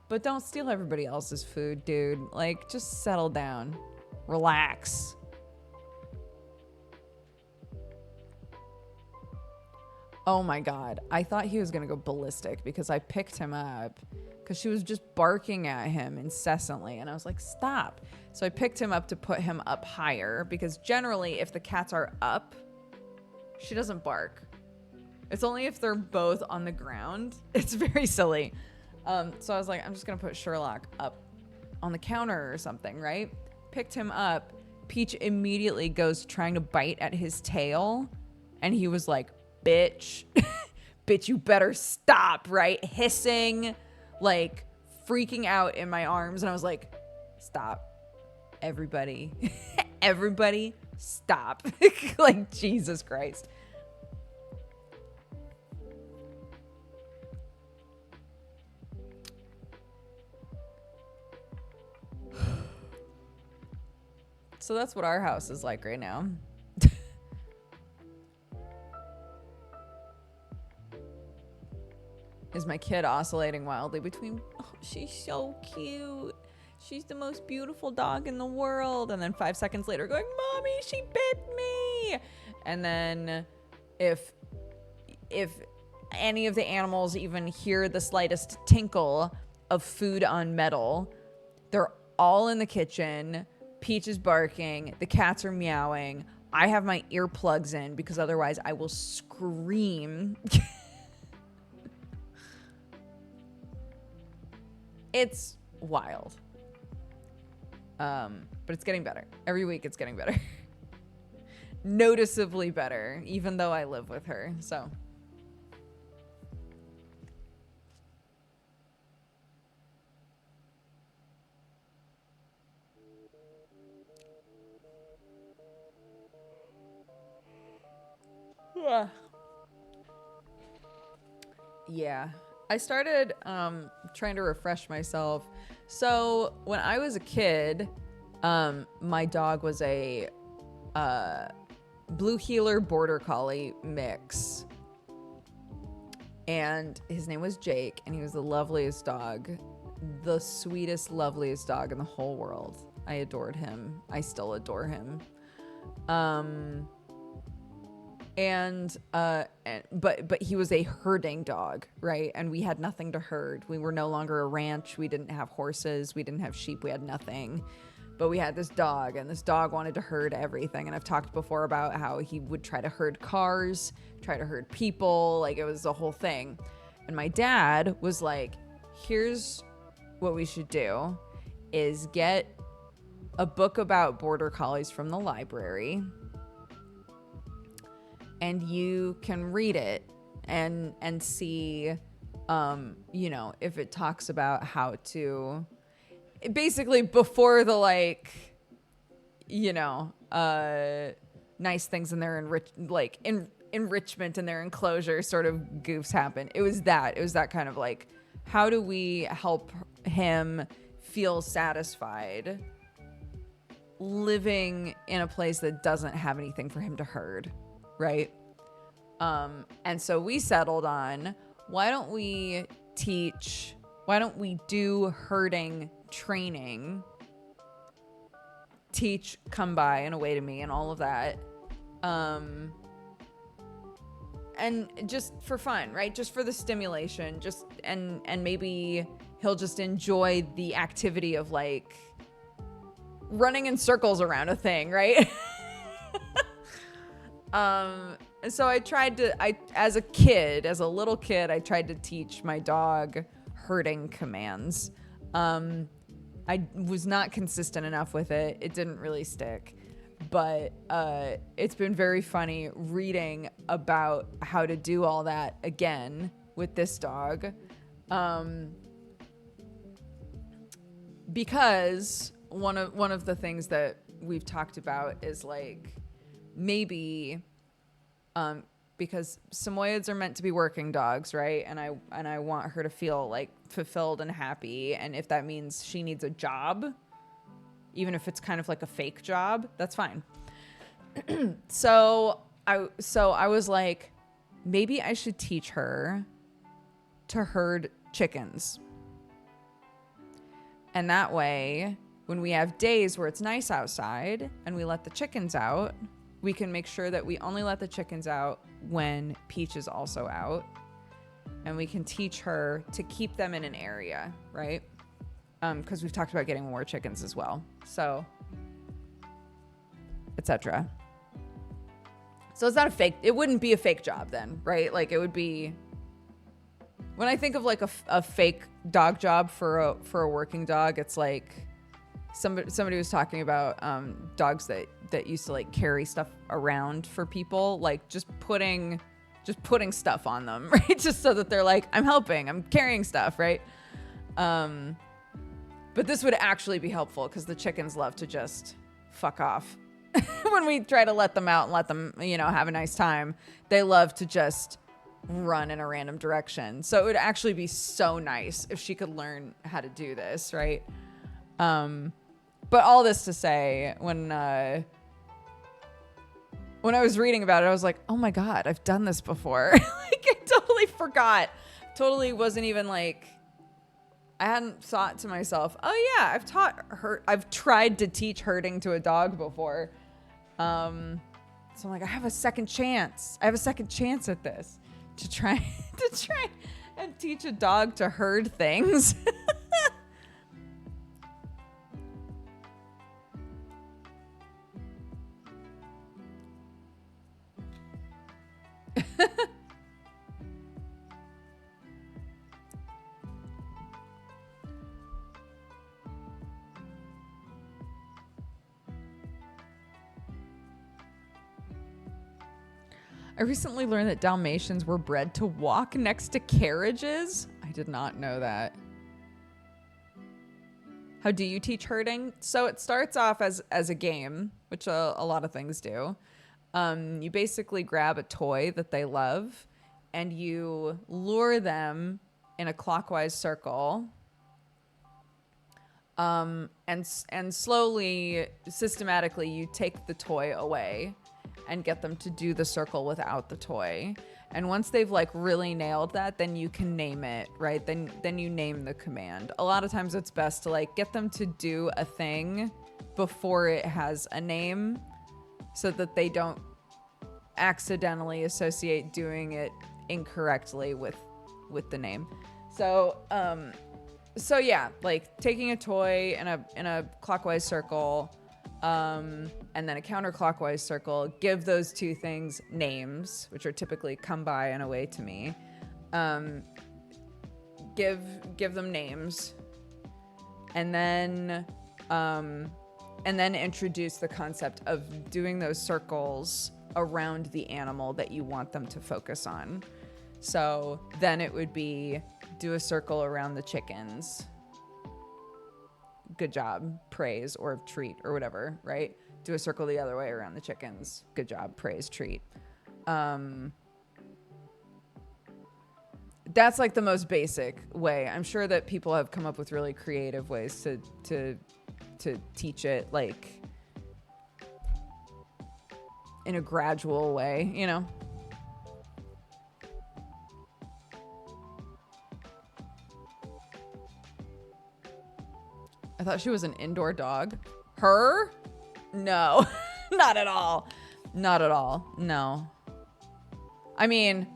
But don't steal everybody else's food, dude. Like, just settle down. Relax. Oh my God. I thought he was gonna go ballistic because I picked him up because she was just barking at him incessantly. And I was like, stop. So I picked him up to put him up higher because generally if the cats are up, she doesn't bark. It's only if they're both on the ground. It's very silly. So I was like, I'm just going to put Sherlock up on the counter or something, right? Picked him up. Peach immediately goes trying to bite at his tail. And he was like, bitch. Bitch, you better stop, right? Hissing, like freaking out in my arms. And I was like, stop. Everybody. Everybody stop. Like, Jesus Christ. So that's what our house is like right now. Is my kid oscillating wildly between, oh, she's so cute. She's the most beautiful dog in the world. And then 5 seconds later going, Mommy, she bit me. And then if any of the animals even hear the slightest tinkle of food on metal, they're all in the kitchen. Peach is barking. The cats are meowing. I have my earplugs in because otherwise I will scream. It's wild. But it's getting better. Every week it's getting better. Noticeably better, even though I live with her. So. Yeah. I started trying to refresh myself. So when I was a kid, my dog was a Blue Heeler Border Collie mix. And his name was Jake, and he was the loveliest dog. The sweetest, loveliest dog in the whole world. I adored him. I still adore him. But he was a herding dog, right? And we had nothing to herd. We were no longer a ranch. We didn't have horses. We didn't have sheep. We had nothing. But we had this dog, and this dog wanted to herd everything. And I've talked before about how he would try to herd cars, try to herd people. Like, it was a whole thing. And my dad was like, here's what we should do is get a book about border collies from the library, and you can read it and see, you know, if it talks about how to, basically before the, like, you know, nice things in their enrichment and their enclosure sort of goofs happen. It was that kind of like, how do we help him feel satisfied living in a place that doesn't have anything for him to herd, right? And so we settled on, why don't we do herding training, teach come by and away to me and all of that, and just for fun, right? Just for the stimulation, just and maybe he'll just enjoy the activity of like running in circles around a thing, right? And so as a little kid, I tried to teach my dog herding commands. I was not consistent enough with it. It didn't really stick. But it's been very funny reading about how to do all that again with this dog. Because one of the things that we've talked about is like, maybe because Samoyeds are meant to be working dogs, right? And I want her to feel like fulfilled and happy. And if that means she needs a job, even if it's kind of like a fake job, that's fine. So I was like, maybe I should teach her to herd chickens. And that way, when we have days where it's nice outside and we let the chickens out, we can make sure that we only let the chickens out when Peach is also out. And we can teach her to keep them in an area, right? Because we've talked about getting more chickens as well. So, etc. So it wouldn't be a fake job then, right? Like, it would be, when I think of like a fake dog job for a working dog, it's like somebody was talking about dogs that used to like carry stuff around for people, like just putting stuff on them, right? Just so that they're like, I'm carrying stuff, right? But this would actually be helpful because the chickens love to just fuck off. When we try to let them out and let them, you know, have a nice time, they love to just run in a random direction. So it would actually be so nice if she could learn how to do this, right? But all this to say, when I was reading about it, I was like, oh my God, I've done this before. Like, I totally forgot. Totally wasn't even like, I hadn't thought to myself, oh yeah, I've tried to teach herding to a dog before. So I'm like, I have a second chance. I have a second chance at this to try and teach a dog to herd things. I recently learned that Dalmatians were bred to walk next to carriages. I did not know that. How do you teach herding? So it starts off as a game, which a lot of things do. You basically grab a toy that they love and you lure them in a clockwise circle. And slowly, systematically, you take the toy away. and get them to do the circle without the toy. And once they've like really nailed that, then you can name it, right? Then you name the command. A lot of times it's best to like get them to do a thing before it has a name so that they don't accidentally associate doing it incorrectly with the name. So yeah, like taking a toy in a clockwise circle, and then a counterclockwise circle, give those two things names, which are typically come by and away to me. Give them names, and then introduce the concept of doing those circles around the animal that you want them to focus on. So then it would be do a circle around the chickens. Good job, praise, or treat, or whatever, right? Do a circle the other way around the chickens. Good job, praise, treat. That's like the most basic way. I'm sure that people have come up with really creative ways to teach it, like in a gradual way, you know? I thought she was an indoor dog. Her? No, not at all. Not at all. No. I mean,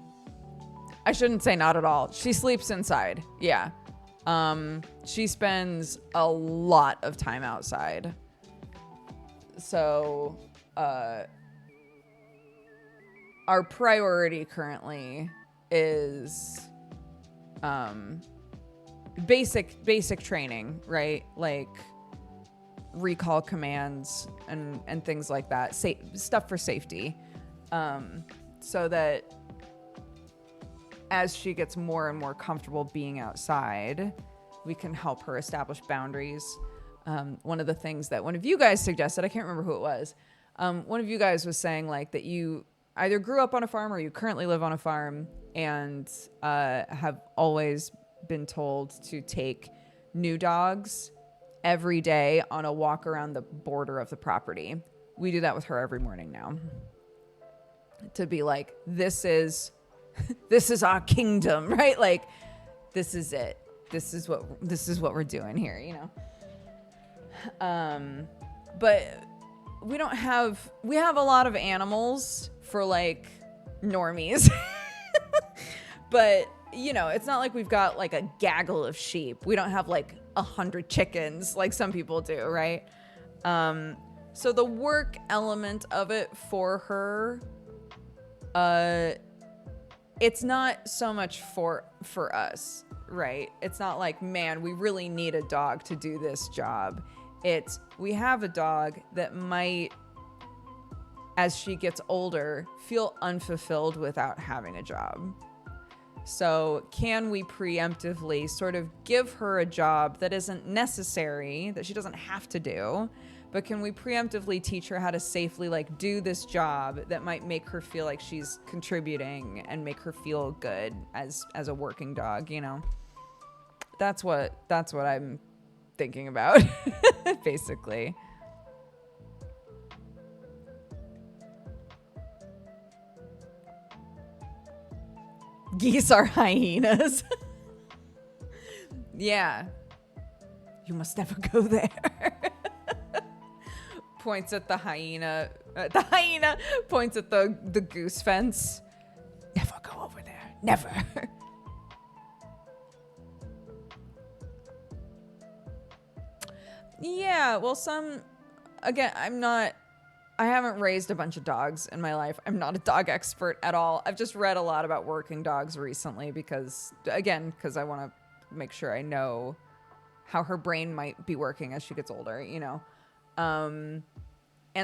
I shouldn't say not at all. She sleeps inside. Yeah. She spends a lot of time outside. So, our priority currently is, basic training, right? Like recall commands and things like that, stuff for safety, so that as she gets more and more comfortable being outside, we can help her establish boundaries. One of the things that one of you guys suggested, I can't remember who it was, one of you guys was saying like that you either grew up on a farm or you currently live on a farm and have always been told to take new dogs every day on a walk around the border of the property. We do that with her every morning now, to be like, this is our kingdom, right? Like, this is it. This is what we're doing here, you know? But we have a lot of animals for like normies, but you know, it's not like we've got like a gaggle of sheep. We don't have like 100 chickens like some people do, right? So the work element of it for her, it's not so much for us, right? It's not like, man, we really need a dog to do this job. It's, we have a dog that might, as she gets older, feel unfulfilled without having a job. So can we preemptively sort of give her a job that isn't necessary, that she doesn't have to do, but can we preemptively teach her how to safely like do this job that might make her feel like she's contributing and make her feel good as a working dog, you know? That's what I'm thinking about, basically. Geese are hyenas. Yeah. You must never go there. Points at the hyena. The hyena points at the goose fence. Never go over there. Never. Yeah, well, again, I haven't raised a bunch of dogs in my life. I'm not a dog expert at all. I've just read a lot about working dogs recently because I want to make sure I know how her brain might be working as she gets older, you know? And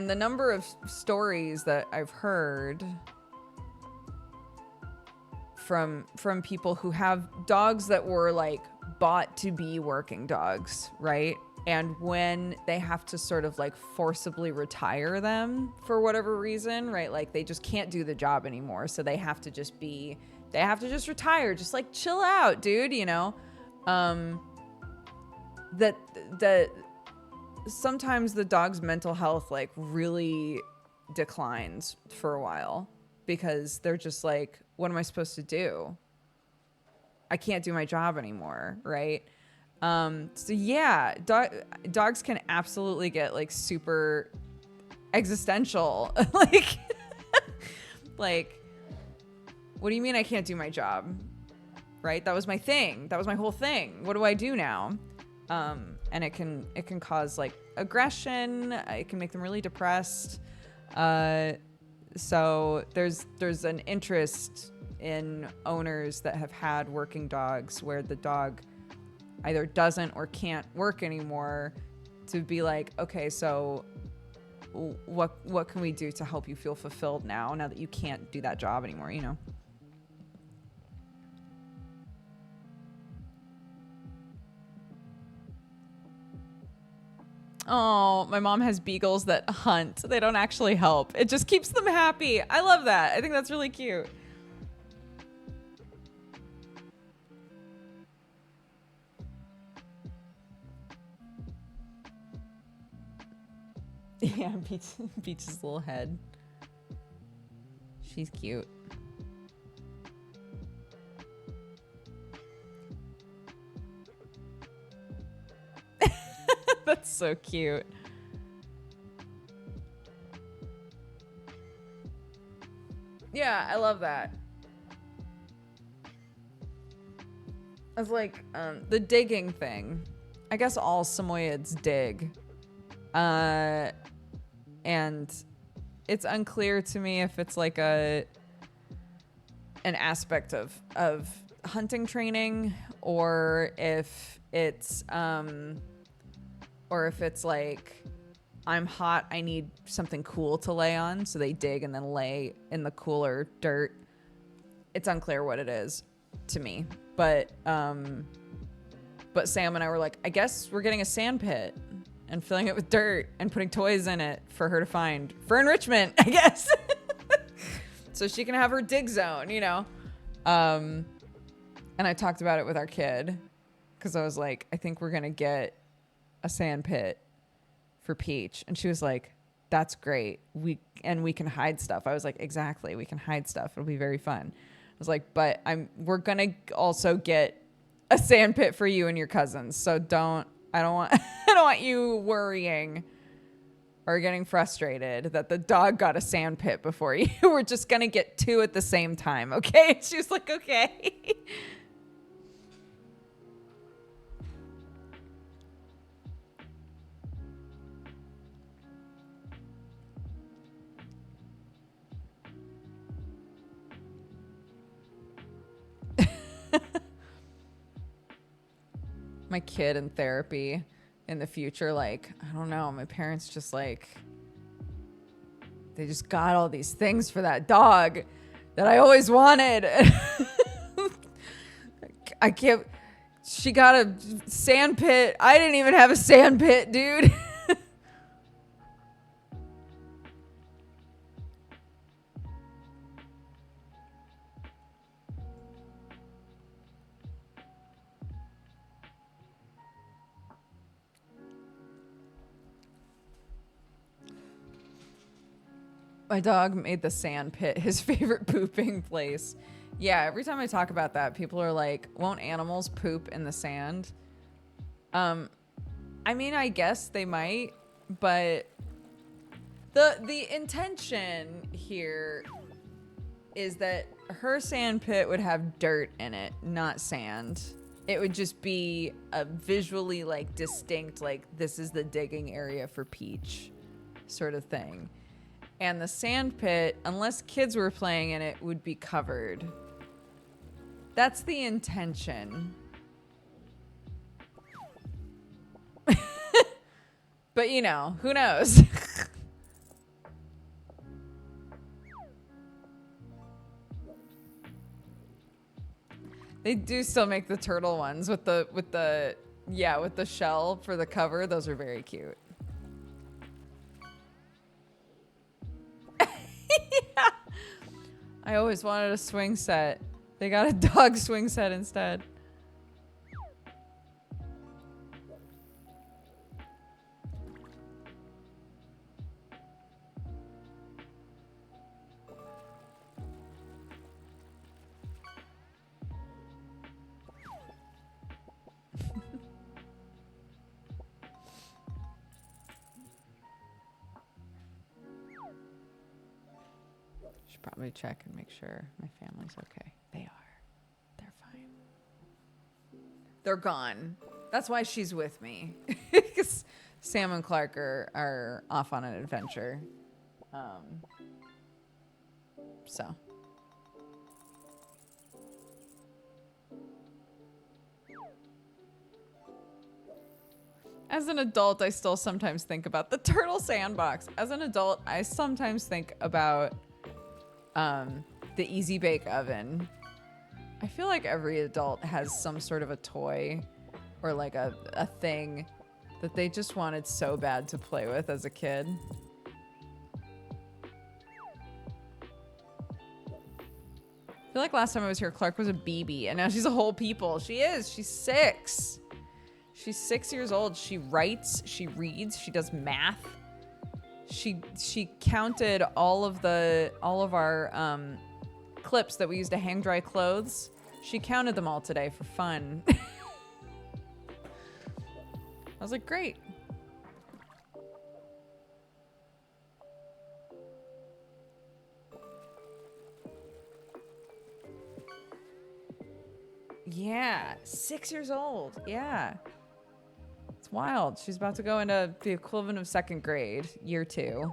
the number of stories that I've heard from people who have dogs that were like bought to be working dogs, right? And when they have to sort of like forcibly retire them for whatever reason, right? Like they just can't do the job anymore. So they have to just retire, just like chill out, dude, you know? That sometimes the dog's mental health like really declines for a while because they're just like, what am I supposed to do? I can't do my job anymore, right? So yeah, dogs can absolutely get like super existential. like, like, what do you mean I can't do my job? Right? That was my thing. That was my whole thing. What do I do now? And it can cause like aggression. It can make them really depressed. So there's an interest in owners that have had working dogs where the dog either doesn't or can't work anymore to be like, okay, so what can we do to help you feel fulfilled now that you can't do that job anymore, you know? Oh, my mom has beagles that hunt. They don't actually help. It just keeps them happy. I love that. I think that's really cute. Yeah, Peach's little head. She's cute. That's so cute. Yeah, I love that. It's like the digging thing. I guess all Samoyeds dig. And it's unclear to me if it's like an aspect of hunting training or if it's like, I'm hot, I need something cool to lay on, so they dig and then lay in the cooler dirt. It's unclear what it is to me, but Sam and I were like, I guess we're getting a sand pit and filling it with dirt and putting toys in it for her to find for enrichment, I guess. So she can have her dig zone, you know? And I talked about it with our kid because I was like, I think we're going to get a sand pit for Peach. And she was like, that's great. We can hide stuff. I was like, exactly. We can hide stuff. It'll be very fun. I was like, but we're going to also get a sand pit for you and your cousins. So I don't want, I don't want you worrying or getting frustrated that the dog got a sand pit before you. We're just going to get two at the same time. Okay. She was like, okay. My kid in therapy in the future, like, I don't know, my parents just like, they just got all these things for that dog that I always wanted. I can't, she got a sand pit. I didn't even have a sand pit, dude. My dog made the sand pit his favorite pooping place. Yeah, every time I talk about that, people are like, won't animals poop in the sand? I mean, I guess they might, but the intention here is that her sand pit would have dirt in it, not sand. It would just be a visually like distinct, like this is the digging area for Peach sort of thing. And the sand pit, unless kids were playing in it, would be covered. That's the intention. But you know, who knows? They do still make the turtle ones with the shell for the cover. Those are very cute. Yeah. I always wanted a swing set. They got a dog swing set instead. should probably check and make sure my family's okay. They are. They're fine. They're gone. That's why she's with me. Because Sam and Clark are off on an adventure. So. As an adult, I still sometimes think about the turtle sandbox. As an adult, I sometimes think about the Easy Bake Oven. I feel like every adult has some sort of a toy or like a thing that they just wanted so bad to play with as a kid. I feel like last time I was here, Clark was a BB, and now she's a whole people. She is. She's 6. She's 6 years old. She writes, she reads, she does math. She counted all of our clips that we used to hang dry clothes. She counted them all today for fun. I was like, great. Yeah, 6 years old. Yeah. It's wild. She's about to go into the equivalent of 2nd grade, year 2.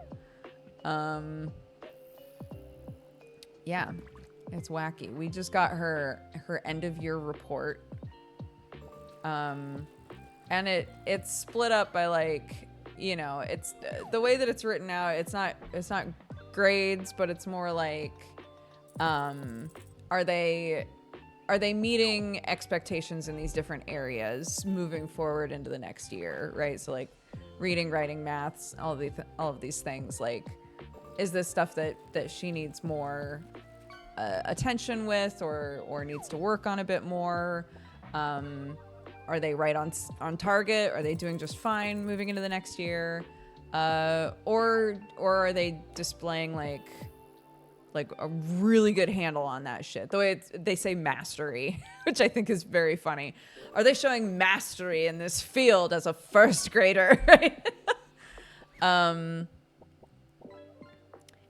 Yeah, it's wacky. We just got her end of year report. And it's split up by like, you know, it's the way that it's written out. It's not grades, but it's more like, are they meeting expectations in these different areas moving forward into the next year, right? So like reading, writing, maths, all of these things. Like, is this stuff that she needs more attention with, or needs to work on a bit more? Are they right on target? Are they doing just fine moving into the next year? Or are they displaying like a really good handle on that shit? The way they say mastery, which I think is very funny. Are they showing mastery in this field as a 1st grader? Right?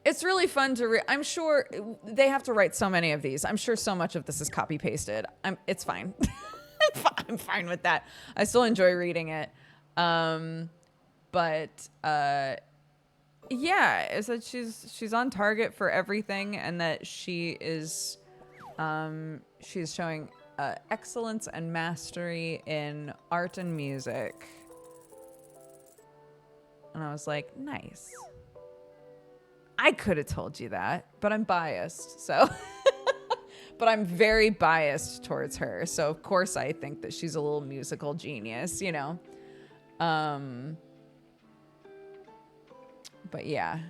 It's really fun to I'm sure they have to write so many of these. I'm sure so much of this is copy pasted. It's fine. I'm fine with that. I still enjoy reading it. But yeah, is that she's on target for everything, and that she's showing excellence and mastery in art and music. And I was like, nice. I could have told you that, but I'm biased, so. But I'm very biased towards her, so of course I think that she's a little musical genius, you know. But yeah,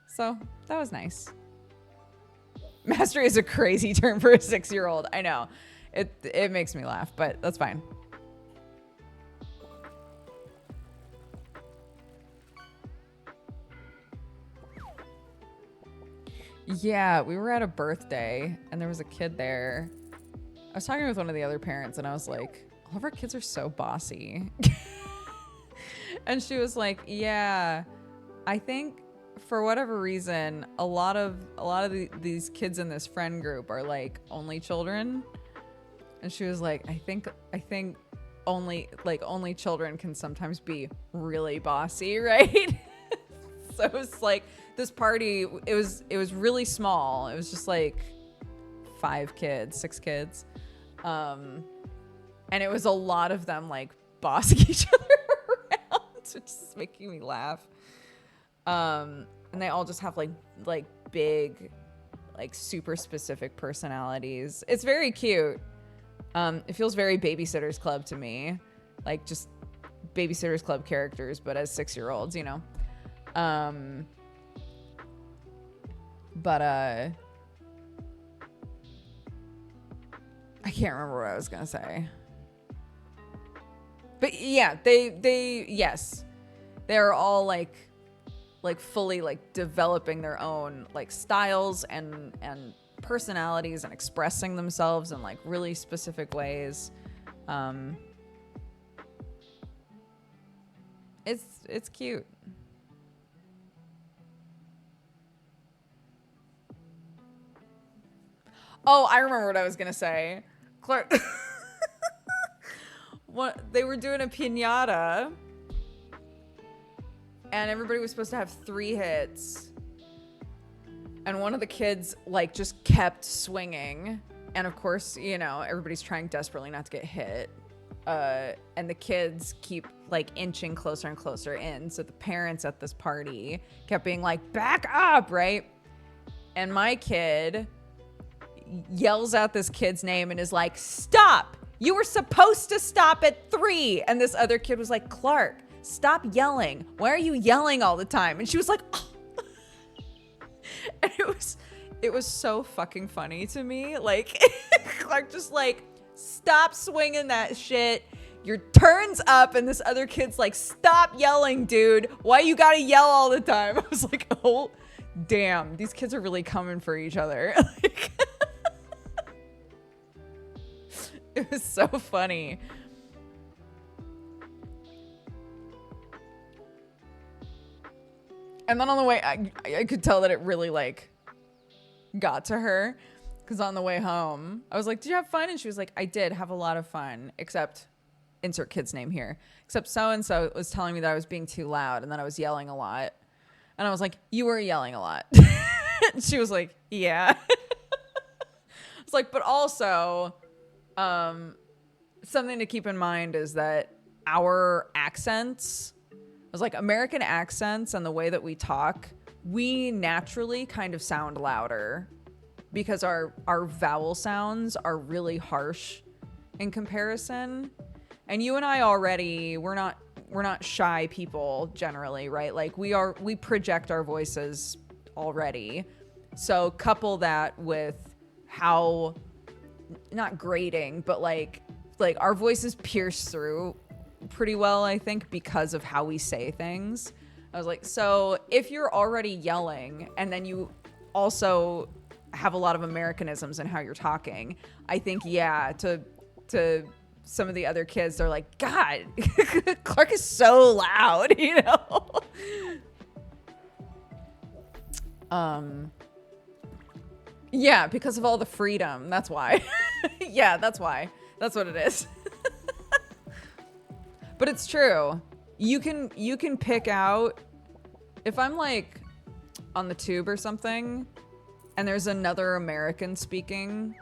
so that was nice. Mastery is a crazy term for a 6-year-old. I know, it makes me laugh, but that's fine. Yeah, we were at a birthday and there was a kid there. I was talking with one of the other parents and I was like, all of our kids are so bossy. And she was like, yeah, I think for whatever reason, a lot of these kids in this friend group are like only children. And she was like, I think only children can sometimes be really bossy, right? So it was like this party, it was really small. It was just like 6 kids. And it was a lot of them like bossing each other around, which is making me laugh. And they all just have like big, like super specific personalities. It's very cute. It feels very Babysitter's Club to me, like just Babysitter's Club characters, but as 6-year-olds, you know. But I can't remember what I was gonna say. But yeah, yes, they're all like fully like developing their own like styles and personalities and expressing themselves in like really specific ways. It's cute. Oh, I remember what I was gonna say. Clark. They were doing a piñata, and everybody was supposed to have 3 hits. And one of the kids, like, just kept swinging. And of course, you know, everybody's trying desperately not to get hit. And the kids keep, like, inching closer and closer in. So the parents at this party kept being like, back up, right? And my kid yells out this kid's name and is like, stop! You were supposed to stop at 3. And this other kid was like, Clark, stop yelling. Why are you yelling all the time? And she was like, oh. And it was so fucking funny to me. Like, Clark just like, stop swinging that shit. Your turn's up. And this other kid's like, stop yelling, dude. Why you gotta yell all the time? I was like, oh, damn. These kids are really coming for each other. Like, it was so funny. And then on the way, I could tell that it really, like, got to her. Because on the way home, I was like, did you have fun? And she was like, I did have a lot of fun. Except, insert kid's name here. Except so-and-so was telling me that I was being too loud and that I was yelling a lot. And I was like, you were yelling a lot. And she was like, yeah. I was like, but also, something to keep in mind is that our accents... was like American accents and the way that we talk, we naturally kind of sound louder because our vowel sounds are really harsh in comparison. And you and I already, we're not shy people generally, right? Like we project our voices already. So couple that with how, not grating, but like our voices pierce through pretty well, I think, because of how we say things. I was like, so if you're already yelling and then you also have a lot of Americanisms in how you're talking, I think, yeah, to some of the other kids, they're like, God, Clark is so loud, you know? Yeah, because of all the freedom. That's why. Yeah, that's why. That's what it is. But it's true. You can pick out, if I'm like on the tube or something and there's another American speaking,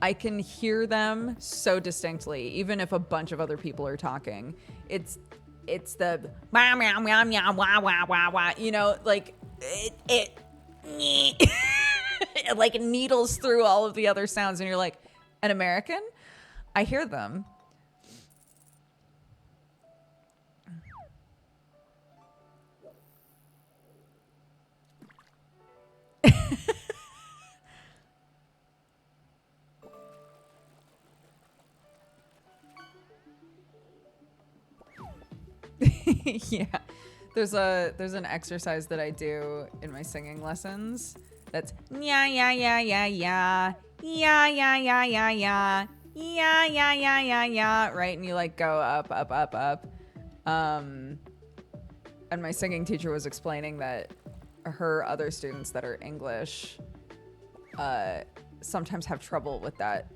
I can hear them so distinctly, even if a bunch of other people are talking. It's the wah, meow, meow, meow, wah, wah, wah, wah, you know, like it like needles through all of the other sounds and you're like, an American? I hear them. Yeah, there's an exercise that I do in my singing lessons that's yeah yeah yeah yeah yeah yeah yeah yeah yeah yeah yeah yeah yeah yeah yeah, right? And you like go up up up up, and my singing teacher was explaining that her other students that are English sometimes have trouble with that.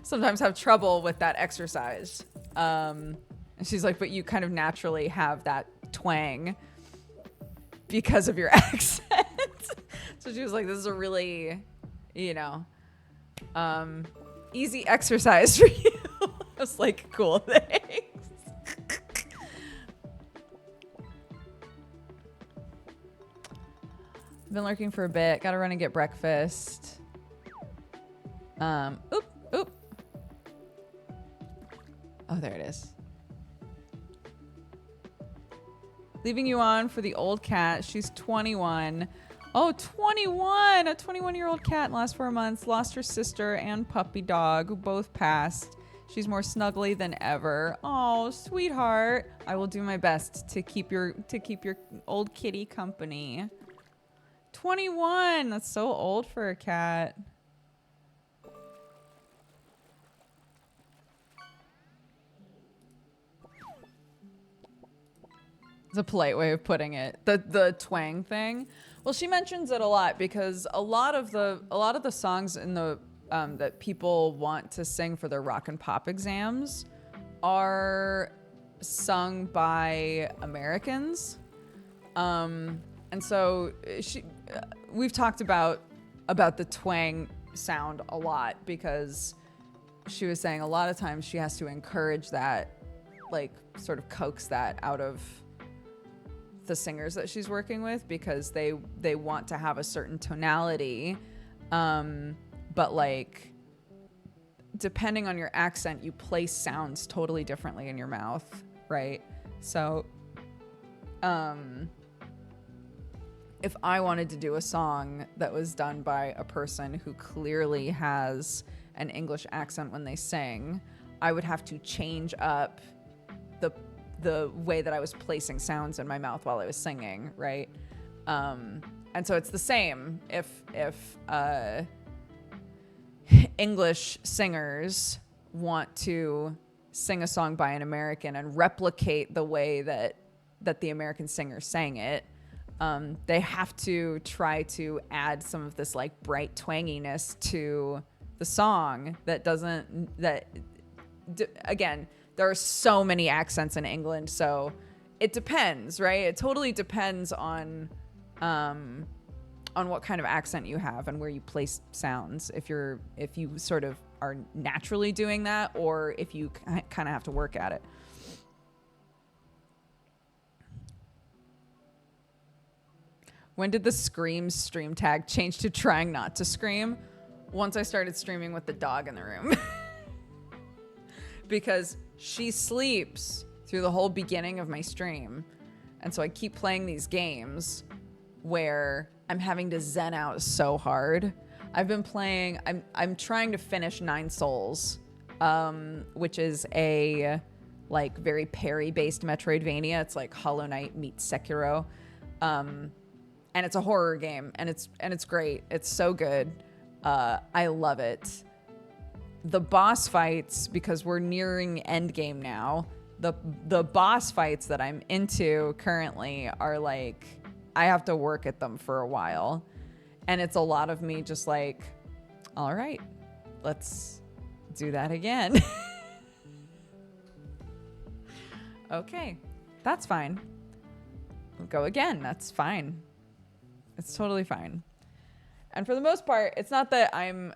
Sometimes have trouble with that exercise. And she's like, but you kind of naturally have that twang because of your accent. So she was like, this is a really, you know, easy exercise for you. I was like, cool, thanks. Been lurking for a bit. Gotta run and get breakfast. Oop. Oh, there it is. Leaving you on for the old cat. She's 21. Oh, 21! A 21-year-old cat in the last 4 months. Lost her sister and puppy dog, who both passed. She's more snuggly than ever. Oh, sweetheart. I will do my best to keep your old kitty company. 21! That's so old for a cat. It's a polite way of putting it. The twang thing. Well, she mentions it a lot because a lot of the songs in the that people want to sing for their rock and pop exams are sung by Americans. And so we've talked about the twang sound a lot because she was saying a lot of times she has to encourage that, like sort of coax that out of the singers that she's working with because they want to have a certain tonality. But like depending on your accent, you place sounds totally differently in your mouth, right? So if I wanted to do a song that was done by a person who clearly has an English accent when they sing, I would have to change up the way that I was placing sounds in my mouth while I was singing, right? And so it's the same if English singers want to sing a song by an American and replicate the way that the American singer sang it. They have to try to add some of this like bright twanginess to the song again, there are so many accents in England, so it depends, right? It totally depends on what kind of accent you have and where you place sounds. If you sort of are naturally doing that, or if you kind of have to work at it. When did the Scream stream tag change to trying not to scream? Once I started streaming with the dog in the room. Because she sleeps through the whole beginning of my stream. And so I keep playing these games where I'm having to zen out so hard. I've been playing, I'm trying to finish 9 Souls, which is a like very parry-based Metroidvania. It's like Hollow Knight meets Sekiro. And it's a horror game, and it's great. It's so good. I love it. The boss fights, because we're nearing endgame now, the boss fights that I'm into currently are like, I have to work at them for a while. And it's a lot of me just like, all right, let's do that again. Okay, that's fine. We'll go again, that's fine. It's totally fine. And for the most part, it's not that I'm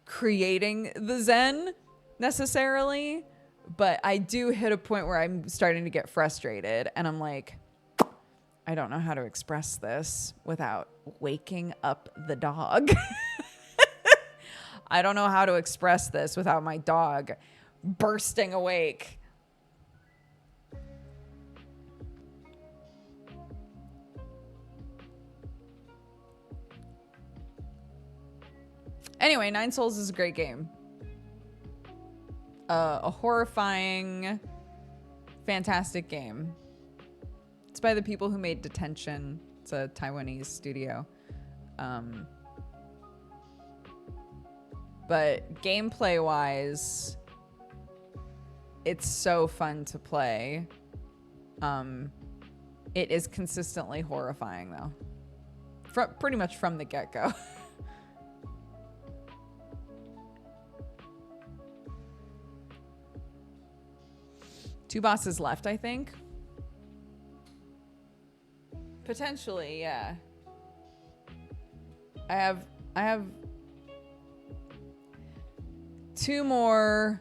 creating the zen necessarily, but I do hit a point where I'm starting to get frustrated and I'm like, I don't know how to express this without waking up the dog. I don't know how to express this without my dog bursting awake. Anyway, 9 Souls is a great game. A horrifying, fantastic game. It's by the people who made Detention. It's a Taiwanese studio. But gameplay-wise, it's so fun to play. It is consistently horrifying, though. Pretty much from the get-go. 2 bosses left, I think. Potentially, yeah. I have 2 more.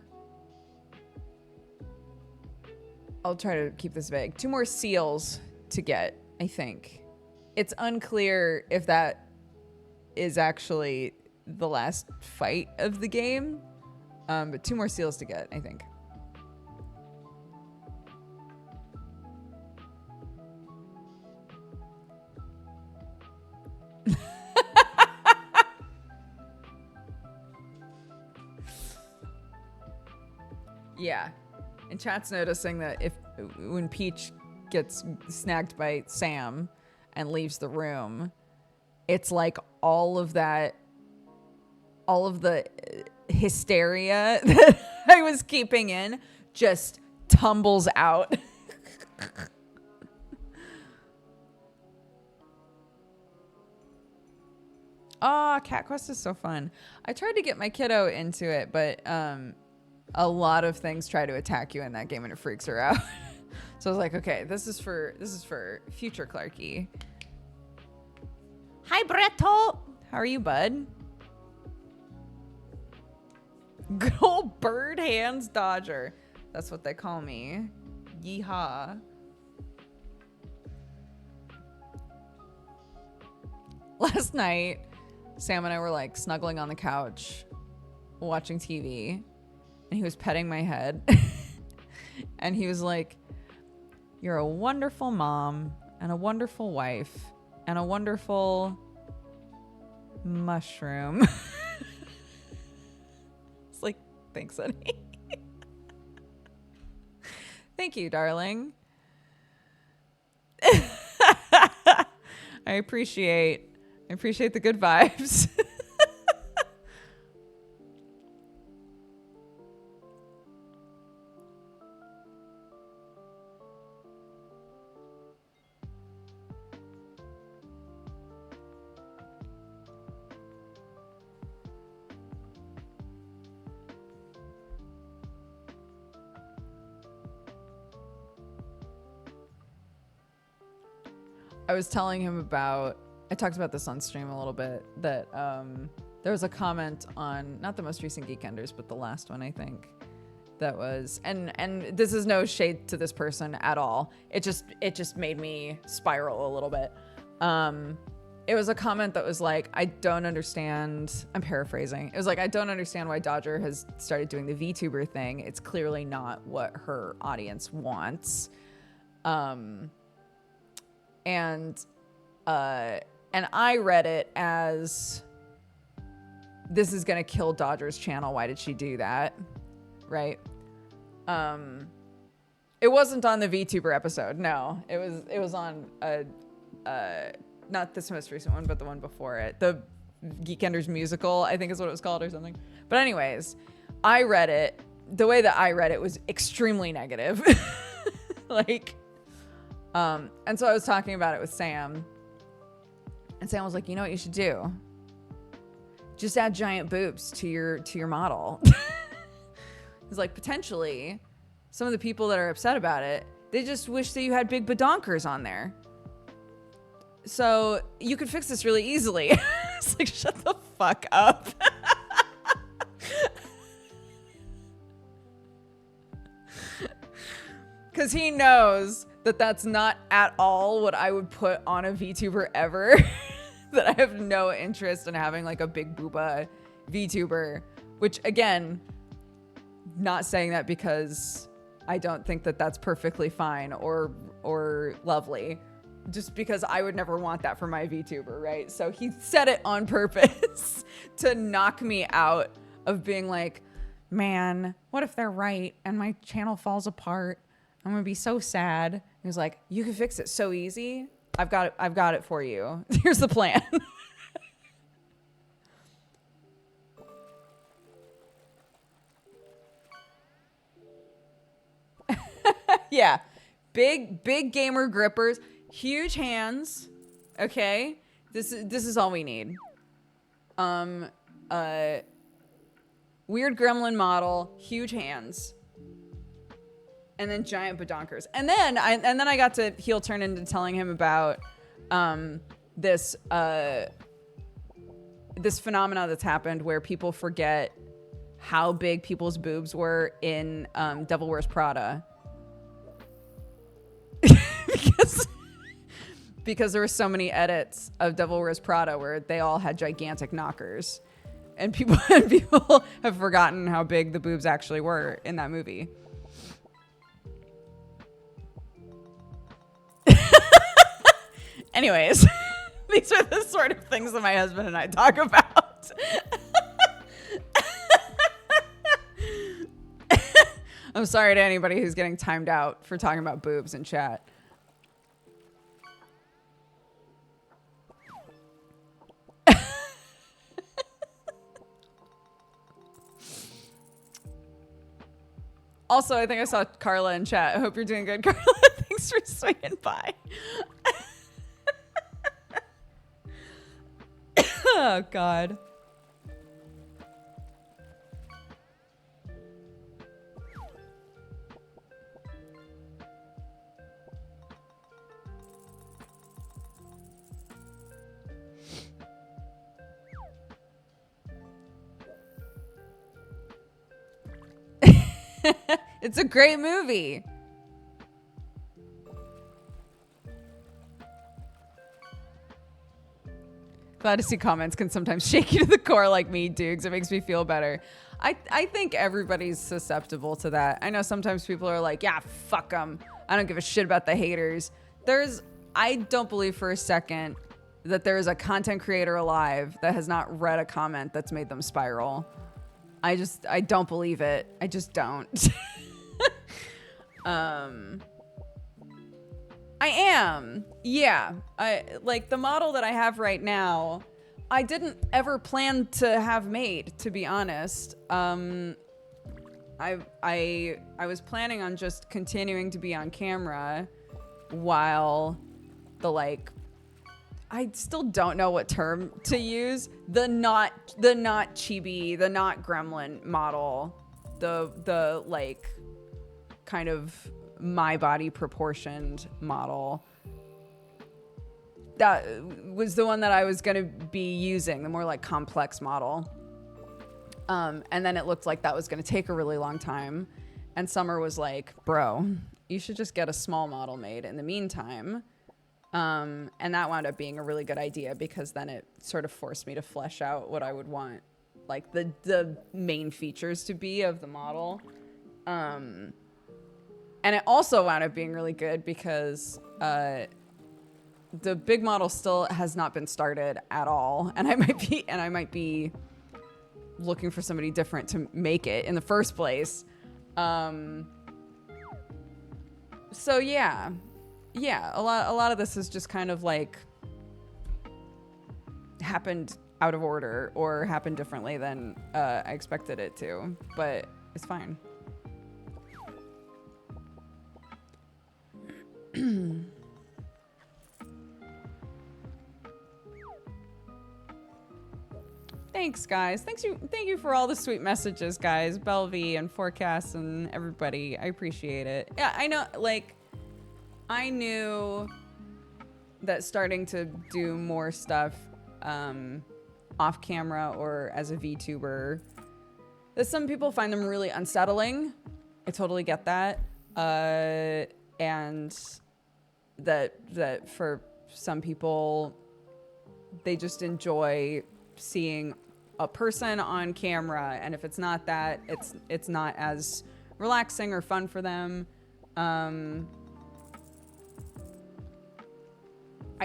I'll try to keep this vague. 2 more seals to get, I think. It's unclear if that is actually the last fight of the game. But 2 more seals to get, I think. Yeah, and chat's noticing that when Peach gets snagged by Sam and leaves the room, it's like all of the hysteria that I was keeping in just tumbles out. Oh, Cat Quest is so fun. I tried to get my kiddo into it, but a lot of things try to attack you in that game and it freaks her out. So I was like, okay, this is for future Clarky. Hi, Bretto. How are you, bud? Good old bird hands Dodger. That's what they call me. Yeehaw. Last night, Sam and I were like snuggling on the couch, watching TV, and he was petting my head. And he was like, "You're a wonderful mom and a wonderful wife and a wonderful mushroom." It's like, thanks, honey. Thank you, darling. I appreciate the good vibes. I was telling him about, I talked about this on stream a little bit, that there was a comment on, not the most recent Geek Enders, but the last one, I think, that was, and this is no shade to this person at all. It just made me spiral a little bit. It was a comment that was like, I don't understand, I'm paraphrasing. It was like, I don't understand why Dodger has started doing the VTuber thing. It's clearly not what her audience wants. And I read it as, this is gonna kill Dodger's channel. Why did she do that? Right? It wasn't on the VTuber episode. No, it was on not this most recent one, but the one before it. The Geekenders musical, I think is what it was called or something. But anyways, I read it. The way that I read it was extremely negative. Like, and so I was talking about it with Sam, and Sam was like, you know what you should do? Just add giant boobs to your model. He's like, potentially, some of the people that are upset about it, they just wish that you had big badonkers on there. So you could fix this really easily. It's like, shut the fuck up. Because he knows that that's not at all what I would put on a VTuber ever. That I have no interest in having like a big booba VTuber, which again, not saying that because I don't think that that's perfectly fine or lovely, just because I would never want that for my VTuber, right? So he said it on purpose to knock me out of being like, man, what if they're right and my channel falls apart? I'm gonna be so sad. He was like, you can fix it so easy. I've got it for you. Here's the plan. Yeah. Big gamer grippers, huge hands. Okay. This is all we need. Weird gremlin model, huge hands. And then giant badonkers. And then I got to heel turn into telling him about this phenomena that's happened where people forget how big people's boobs were in Devil Wears Prada. because there were so many edits of Devil Wears Prada where they all had gigantic knockers. And people have forgotten how big the boobs actually were in that movie. Anyways, these are the sort of things that my husband and I talk about. I'm sorry to anybody who's getting timed out for talking about boobs in chat. Also, I think I saw Carla in chat. I hope you're doing good, Carla. Thanks for swinging by. Oh, God. It's a great movie. Glad to see comments can sometimes shake you to the core like me, Dukes. It makes me feel better. I think everybody's susceptible to that. I know sometimes people are like, yeah, fuck them. I don't give a shit about the haters. I don't believe for a second that there is a content creator alive that has not read a comment that's made them spiral. I don't believe it. I just don't. I am. Yeah. Like the model that I have right now, I didn't ever plan to have made, to be honest. I was planning on just continuing to be on camera while I still don't know what term to use. The not chibi, the not gremlin model, the like kind of my body proportioned model. That was the one that I was going to be using, the more like complex model. And then it looked like that was going to take a really long time. And Summer was like, bro, you should just get a small model made in the meantime. And that wound up being a really good idea because then it sort of forced me to flesh out what I would want, like the main features to be of the model. And it also wound up being really good because the big model still has not been started at all, and I might be looking for somebody different to make it in the first place. So yeah, a lot of this is just kind of like happened out of order or happened differently than I expected it to, but it's fine. Thanks, guys. Thank you for all the sweet messages, guys. Belvy and Forecast and everybody. I appreciate it. Yeah, I know, like, I knew that starting to do more stuff off camera or as a VTuber, that some people find them really unsettling. I totally get that. And that for some people, they just enjoy seeing a person on camera, and if it's not that, it's not as relaxing or fun for them. I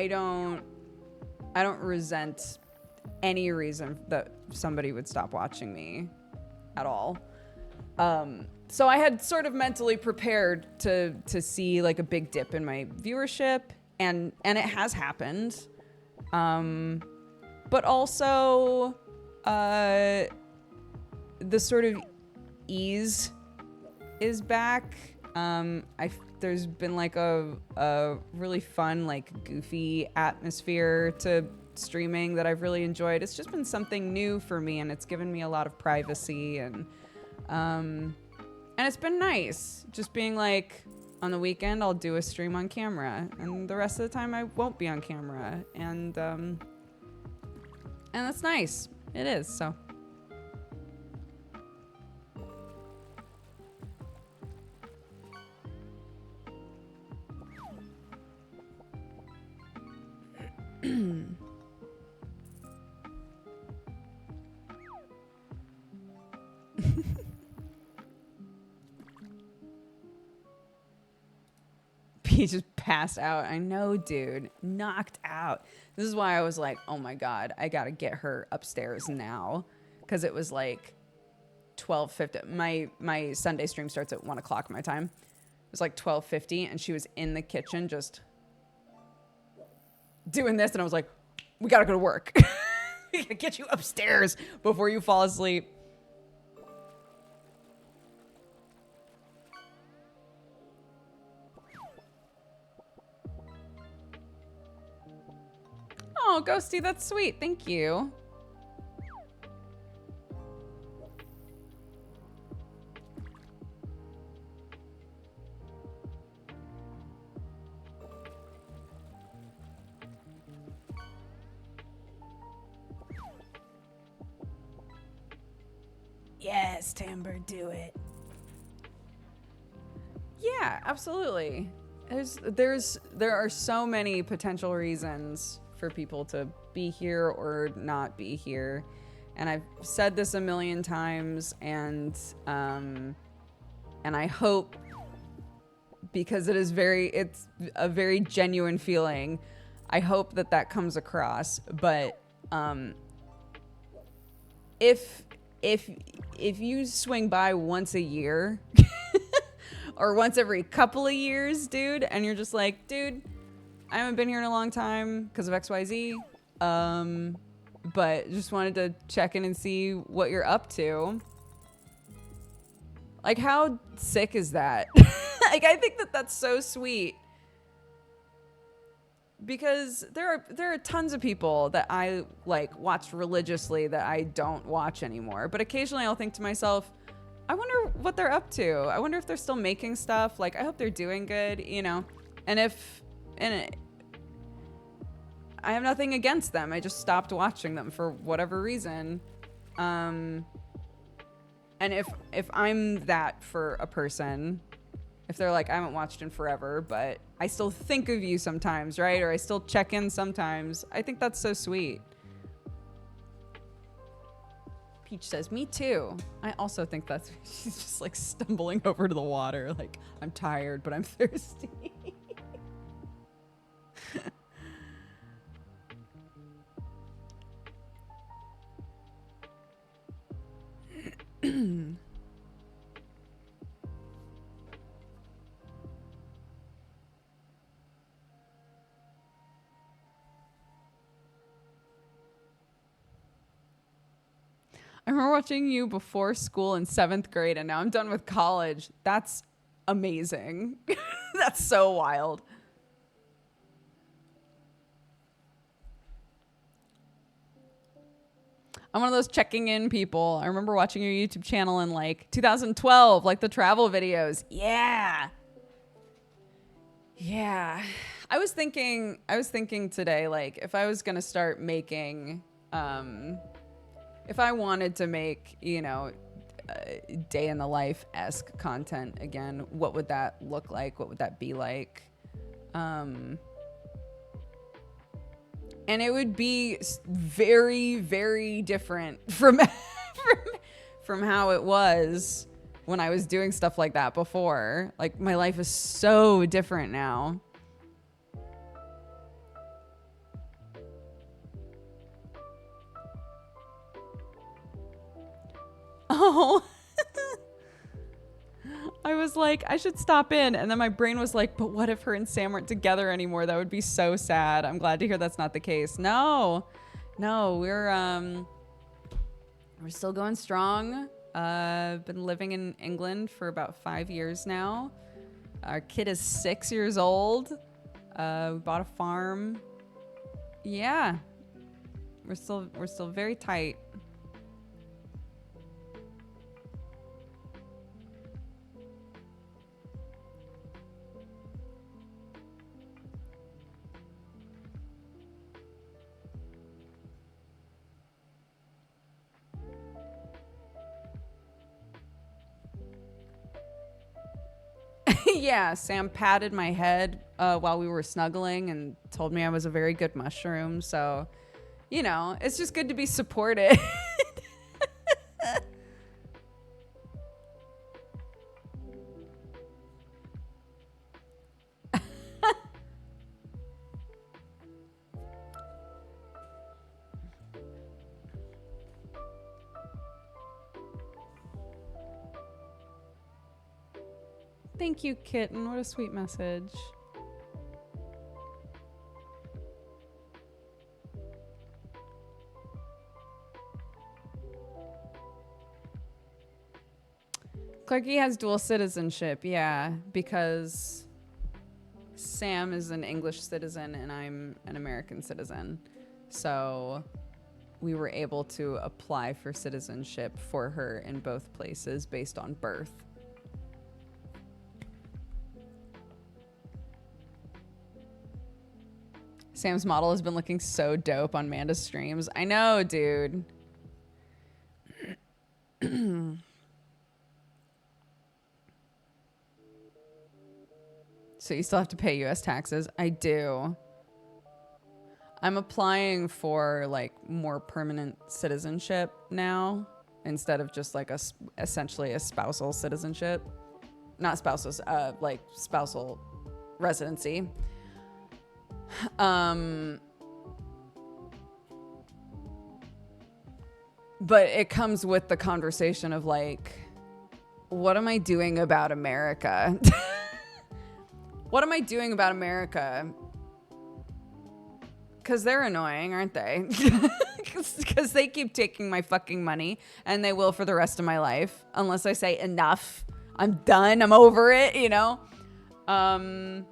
don't resent any reason that somebody would stop watching me at all. So I had sort of mentally prepared to see like a big dip in my viewership, and it has happened. But also, the sort of ease is back. There's been like a really fun, like goofy atmosphere to streaming that I've really enjoyed. It's just been something new for me, and it's given me a lot of privacy, and it's been nice just being like, on the weekend I'll do a stream on camera, and the rest of the time I won't be on camera, and that's nice. It is, so. He just passed out. I know, dude. Knocked out. This is why I was like, oh my God, I gotta get her upstairs now. Because it was like 12:50. My Sunday stream starts at 1 o'clock my time. It was like 12:50, and she was in the kitchen just doing this, and I was like, we gotta go to work. We gotta get you upstairs before you fall asleep. Oh, Ghosty, that's sweet. Thank you. Yes, Timber, do it. Yeah, absolutely. There are so many potential reasons for people to be here or not be here, and I've said this a million times, and I hope, because it's a very genuine feeling, I hope that comes across. But if you swing by once a year or once every couple of years, dude, and you're just like, dude, I haven't been here in a long time because of XYZ, but just wanted to check in and see what you're up to. Like, how sick is that? Like, I think that's so sweet. Because there are tons of people that I like watch religiously that I don't watch anymore. But occasionally I'll think to myself, I wonder what they're up to. I wonder if they're still making stuff. Like, I hope they're doing good, you know? And I have nothing against them. I just stopped watching them for whatever reason. And if I'm that for a person, if they're like, I haven't watched in forever, but I still think of you sometimes, right? Or I still check in sometimes. I think that's so sweet. Peach says, me too. I also think that's, she's just like stumbling over to the water. Like, I'm tired, but I'm thirsty. I remember watching you before school in 7th grade, and now I'm done with college. That's amazing. That's so wild. I'm one of those checking in people. I remember watching your YouTube channel in like 2012, like the travel videos. Yeah. Yeah. I was thinking today, like, if I was going to start making, if I wanted to make, you know, day in the life-esque content again, what would that look like? What would that be like? And it would be very, very different from how it was when I was doing stuff like that before. Like, my life is so different now. Oh, I was like, I should stop in. And then my brain was like, but what if her and Sam weren't together anymore? That would be so sad. I'm glad to hear that's not the case. No, we're still going strong. Been living in England for about 5 years now. Our kid is 6 years old. We bought a farm. Yeah, we're still very tight. Yeah, Sam patted my head while we were snuggling and told me I was a very good mushroom. So, you know, it's just good to be supported. Thank you, kitten. What a sweet message. Clarky has dual citizenship, yeah, because Sam is an English citizen and I'm an American citizen. So we were able to apply for citizenship for her in both places based on birth. Sam's model has been looking so dope on Manda's streams. I know, dude. So you still have to pay US taxes? I do. I'm applying for like more permanent citizenship now instead of just like essentially a spousal citizenship. Not spousal, like spousal residency. But it comes with the conversation of like, what am I doing about America? What am I doing about America? Because they're annoying, aren't they? Because they keep taking my fucking money, and they will for the rest of my life, unless I say enough. I'm done. I'm over it, you know? And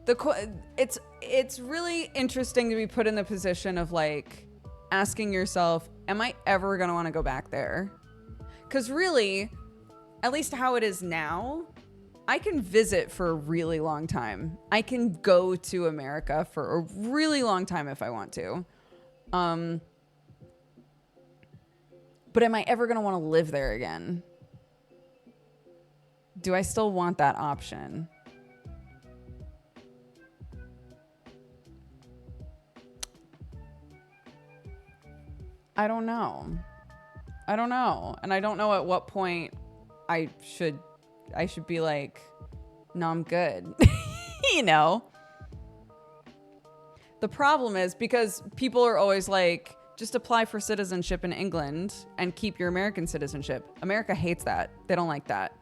it's really interesting to be put in the position of like asking yourself, am I ever going to want to go back there? Because really, at least how it is now, I can visit for a really long time. I can go to America for a really long time if I want to. But am I ever going to want to live there again? Do I still want that option? I don't know. And I don't know at what point I should be like, no, I'm good. You know? The problem is because people are always like, just apply for citizenship in England and keep your American citizenship. America hates that. They don't like that.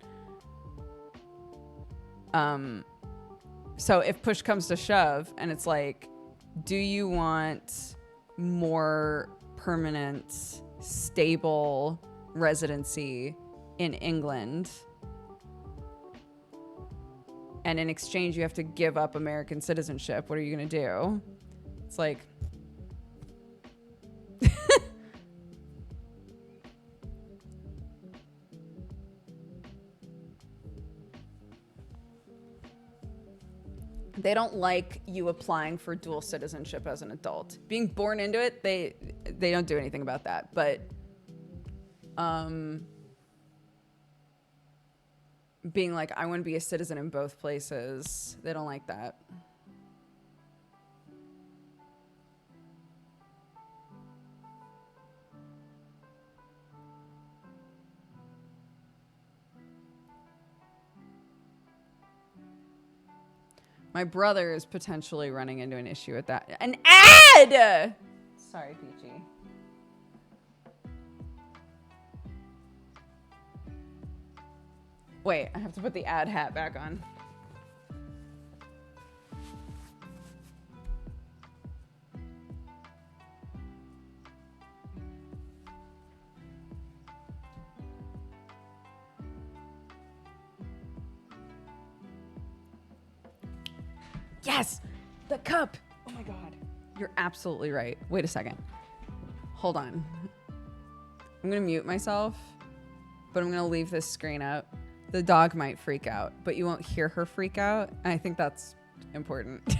So if push comes to shove and it's like, do you want more permanent, stable residency in England? And in exchange, you have to give up American citizenship. What are you going to do? It's like... They don't like you applying for dual citizenship as an adult. Being born into it, they don't do anything about that. But being like, I want to be a citizen in both places, they don't like that. My brother is potentially running into an issue with that. An ad! Sorry, Peachy. Wait, I have to put the ad hat back on. Yes! The cup! Oh my god. You're absolutely right. Wait a second. Hold on. I'm gonna mute myself, but I'm gonna leave this screen up. The dog might freak out, but you won't hear her freak out. And I think that's important.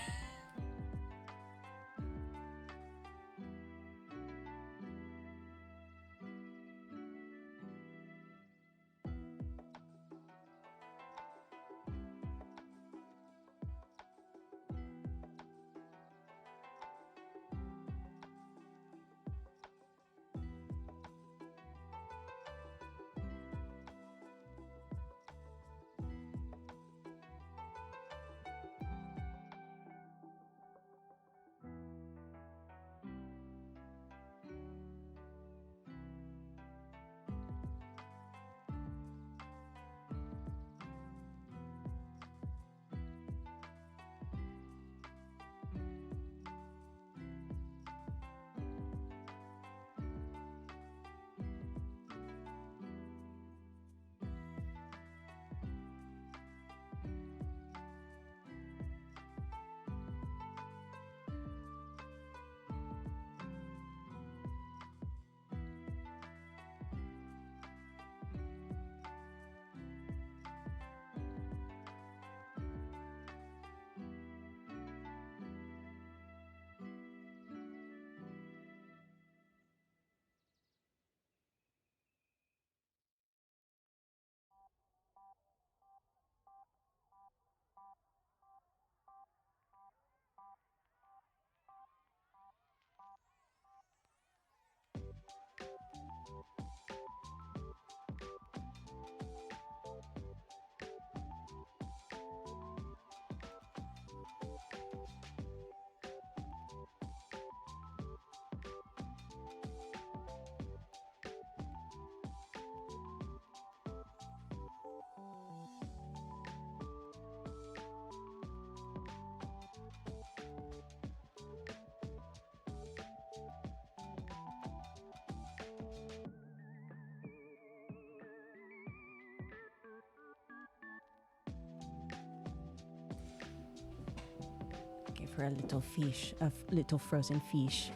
for a little fish, a little frozen fish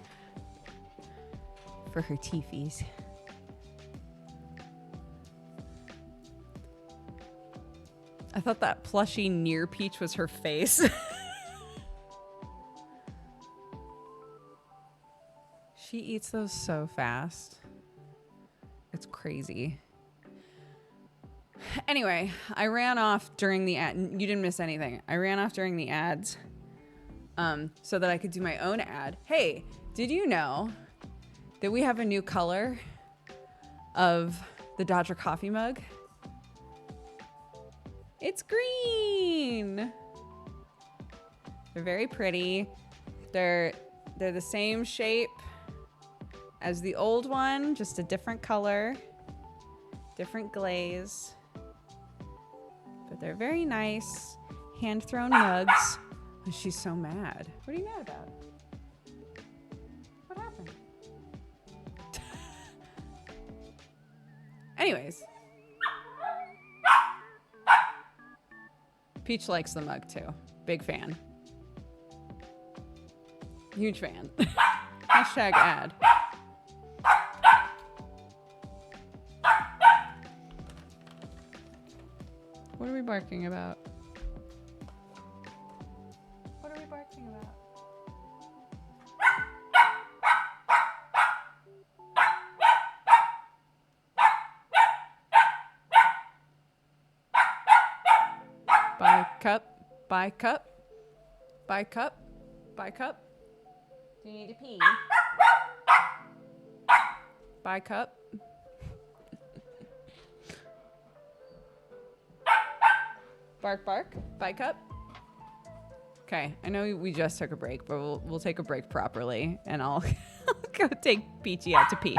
for her teefies. I thought that plushy near Peach was her face. She eats those so fast. It's crazy. Anyway, I ran off during the ad. You didn't miss anything. I ran off during the ads so that I could do my own ad. Hey, did you know that we have a new color of the Dodger coffee mug? It's green. They're very pretty. They're the same shape as the old one, just a different color, different glaze. But they're very nice, hand-thrown mugs. Oh, she's so mad. What are you mad about? What happened? Anyways. Peach likes the mug too. Big fan. Huge fan. Hashtag ad. What are we barking about? What are we barking about? Buy cup, buy cup, buy cup, buy cup. Do you need to pee? Buy cup. Bark, bark, buy cup. Okay, I know we just took a break, but we'll take a break properly, and I'll go take Peachy out to pee.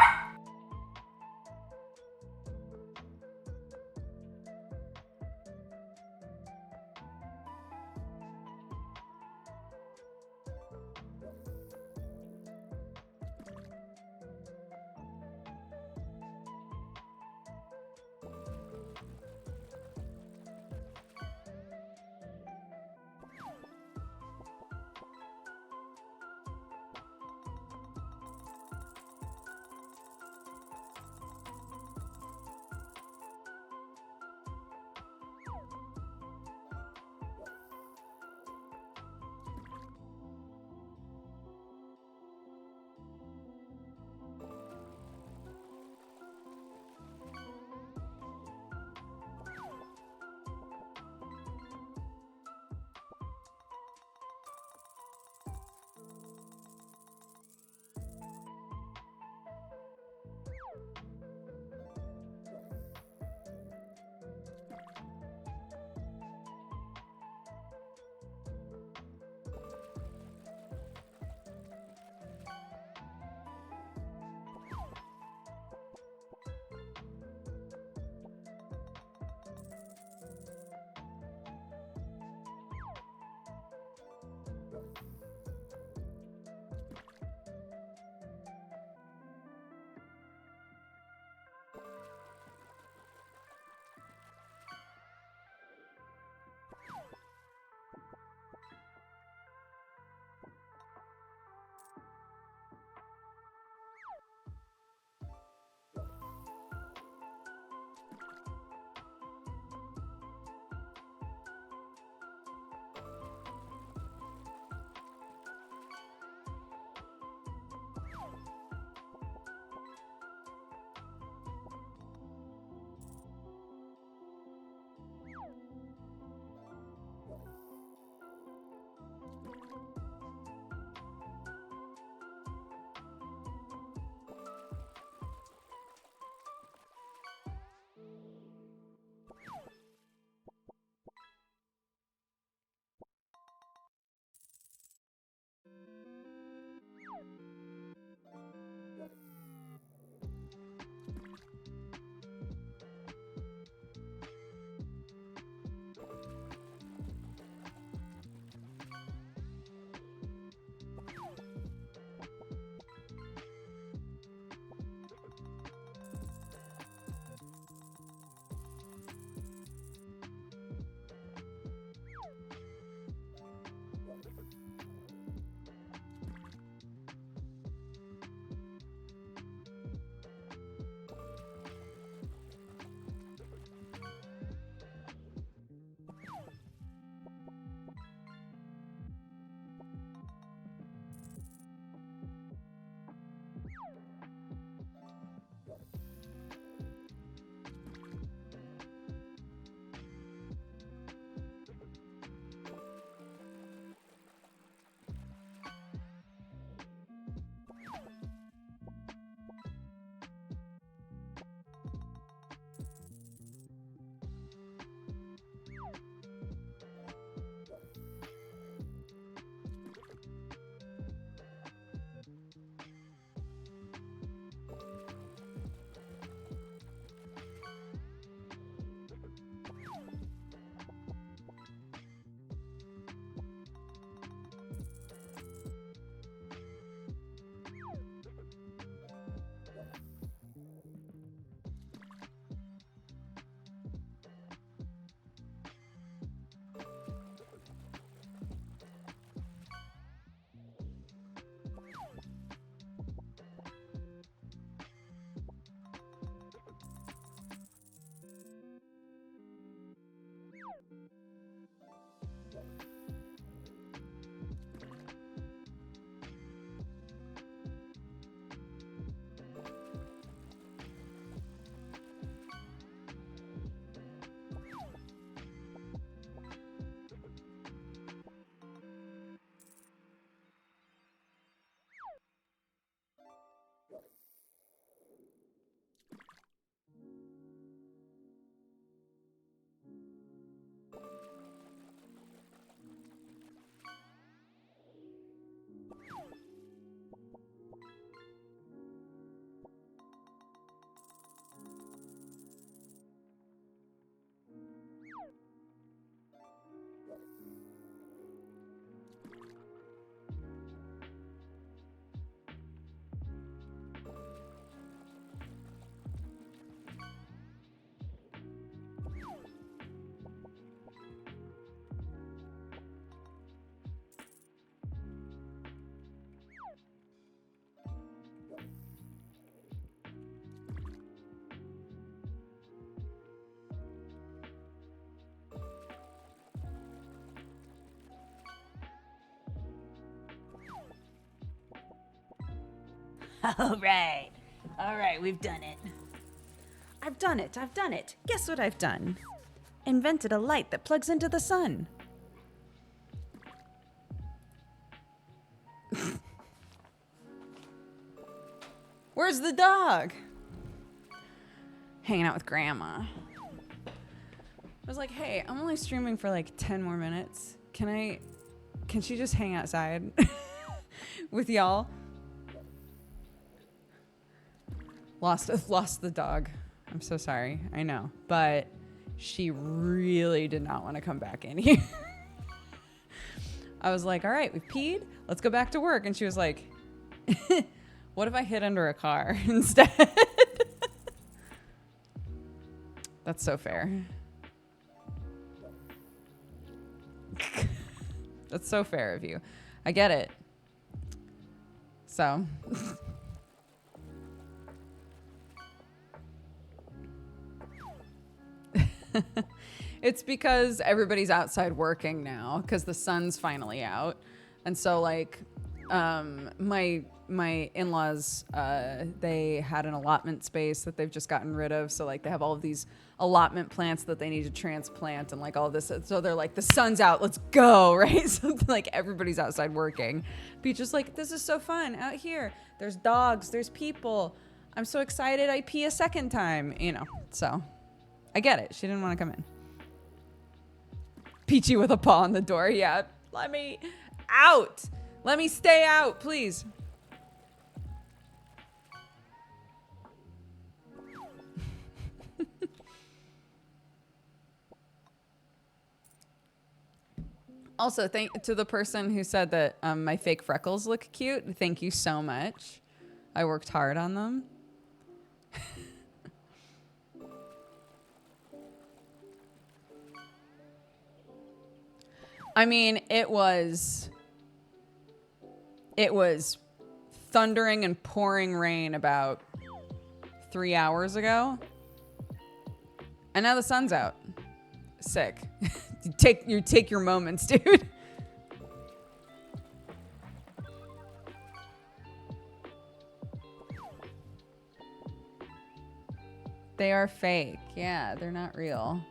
All right. All right, we've done it. I've done it. I've done it. Guess what I've done? Invented a light that plugs into the sun. Where's the dog? Hanging out with Grandma. I was like, hey, I'm only streaming for like 10 more minutes. Can she just hang outside with y'all? Lost the dog. I'm so sorry. I know. But she really did not want to come back in here. I was like, all right, we've peed. Let's go back to work. And she was like, what if I hid under a car instead? That's so fair. That's so fair of you. I get it. So. It's because everybody's outside working now because the sun's finally out. And so like my in-laws, they had an allotment space that they've just gotten rid of. So like they have all of these allotment plants that they need to transplant and like all this. So they're like, the sun's out, let's go, right? So like everybedy's outside working. Beach is like, this is so fun out here. There's dogs, there's people. I'm so excited I pee a second time, you know, so I get it. She didn't want to come in. Peachy with a paw on the door. Yeah, let me out. Let me stay out, please. Also, thank to the person who said that my fake freckles look cute. Thank you so much. I worked hard on them. I mean, it was thundering and pouring rain about 3 hours ago. And now the sun's out. Sick. you take your moments, dude. They are fake. Yeah, they're not real.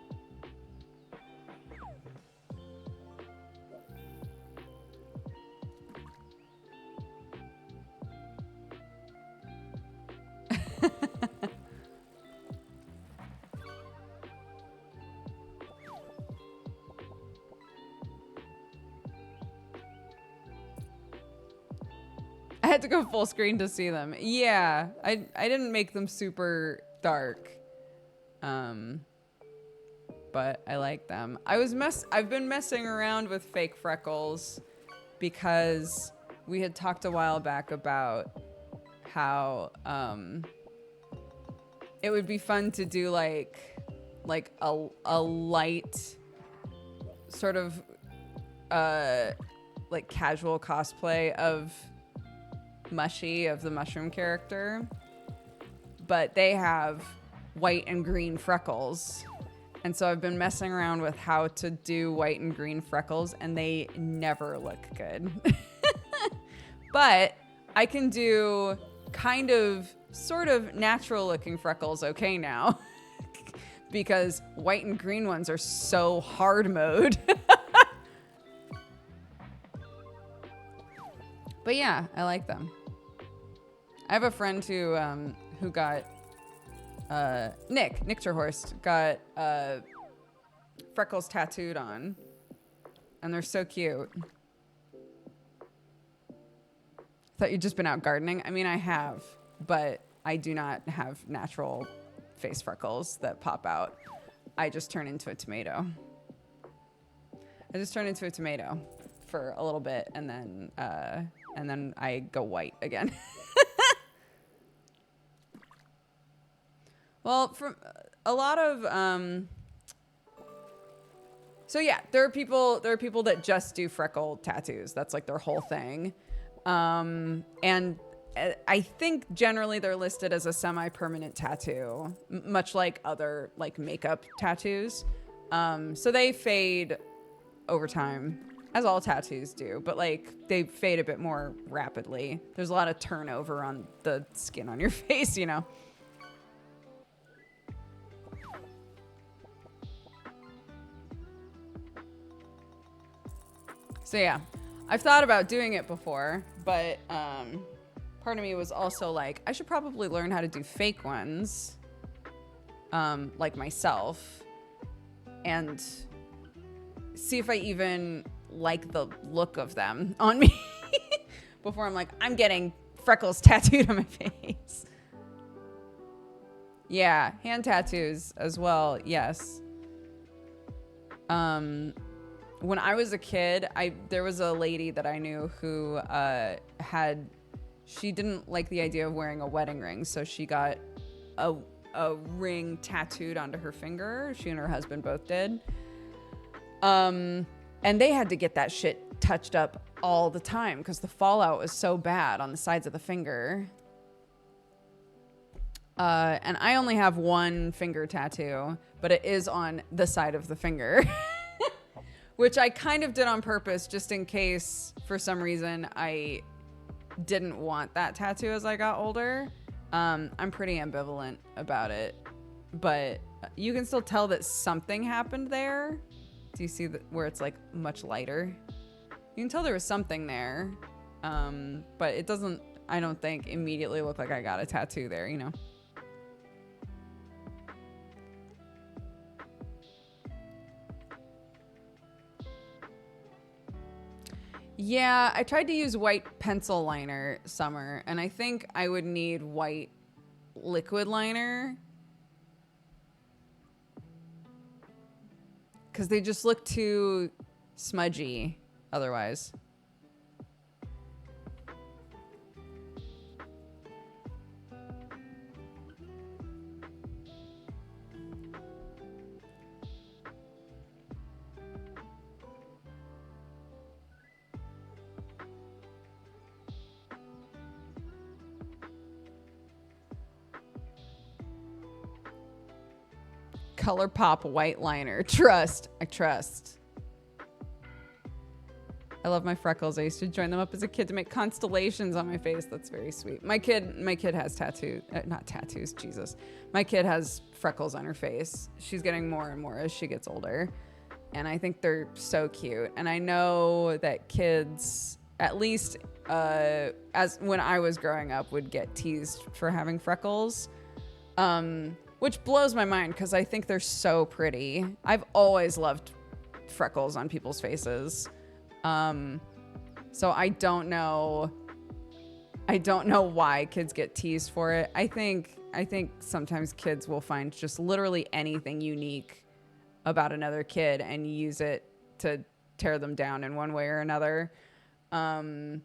I had to go full screen to see them. Yeah, I didn't make them super dark. But I like them. I've been messing around with fake freckles because we had talked a while back about how it would be fun to do like a light sort of like casual cosplay of Mushy, of the mushroom character, but they have white and green freckles. And so I've been messing around with how to do white and green freckles, and they never look good. But I can do kind of sort of natural looking freckles okay now because white and green ones are so hard mode. But yeah, I like them. I have a friend who got Nick Terhorst got freckles tattooed on, and they're so cute. Thought you'd just been out gardening. I mean, I have, but I do not have natural face freckles that pop out. I just turn into a tomato. For a little bit, and then I go white again. Well, from a lot of so yeah, there are people that just do freckle tattoos. That's like their whole thing. And I think generally they're listed as a semi-permanent tattoo, much like other like makeup tattoos. So they fade over time. as all tattoos do, but like they fade a bit more rapidly. There's a lot of turnover on the skin on your face, you know. So yeah, I've thought about doing it before, but part of me was also like, I should probably learn how to do fake ones, like myself, and see if I even like the look of them on me before I'm like, I'm getting freckles tattooed on my face. Yeah, hand tattoos as well, yes. When I was a kid, there was a lady that I knew who she didn't like the idea of wearing a wedding ring, so she got a ring tattooed onto her finger. She and her husband both did. And they had to get that shit touched up all the time because the fallout was so bad on the sides of the finger. And I only have one finger tattoo, but it is on the side of the finger. Which I kind of did on purpose just in case, for some reason, I didn't want that tattoo as I got older. I'm pretty ambivalent about it. But you can still tell that something happened there. Do you see where it's like much lighter? You can tell there was something there. But it doesn't, I don't think, immediately look like I got a tattoo there, you know? Yeah, I tried to use white pencil liner summer, and I think I would need white liquid liner because they just look too smudgy otherwise. ColourPop white liner. I trust. I love my freckles. I used to join them up as a kid to make constellations on my face. That's very sweet. My kid has tattoos, not tattoos, Jesus. My kid has freckles on her face. She's getting more and more as she gets older. And I think they're so cute. And I know that kids, at least as when I was growing up, would get teased for having freckles. Which blows my mind because I think they're so pretty. I've always loved freckles on people's faces. So I don't know why kids get teased for it. I think sometimes kids will find just literally anything unique about another kid and use it to tear them down in one way or another. But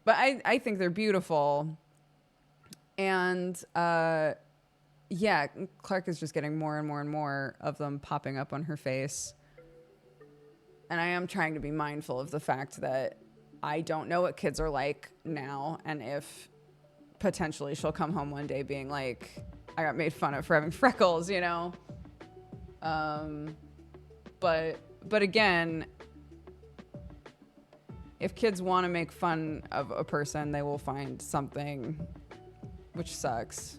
I think they're beautiful. And yeah, Clark is just getting more and more and more of them popping up on her face. And I am trying to be mindful of the fact that I don't know what kids are like now. And if potentially she'll come home one day being like, I got made fun of for having freckles, you know? But again, if kids want to make fun of a person, they will find something, which sucks.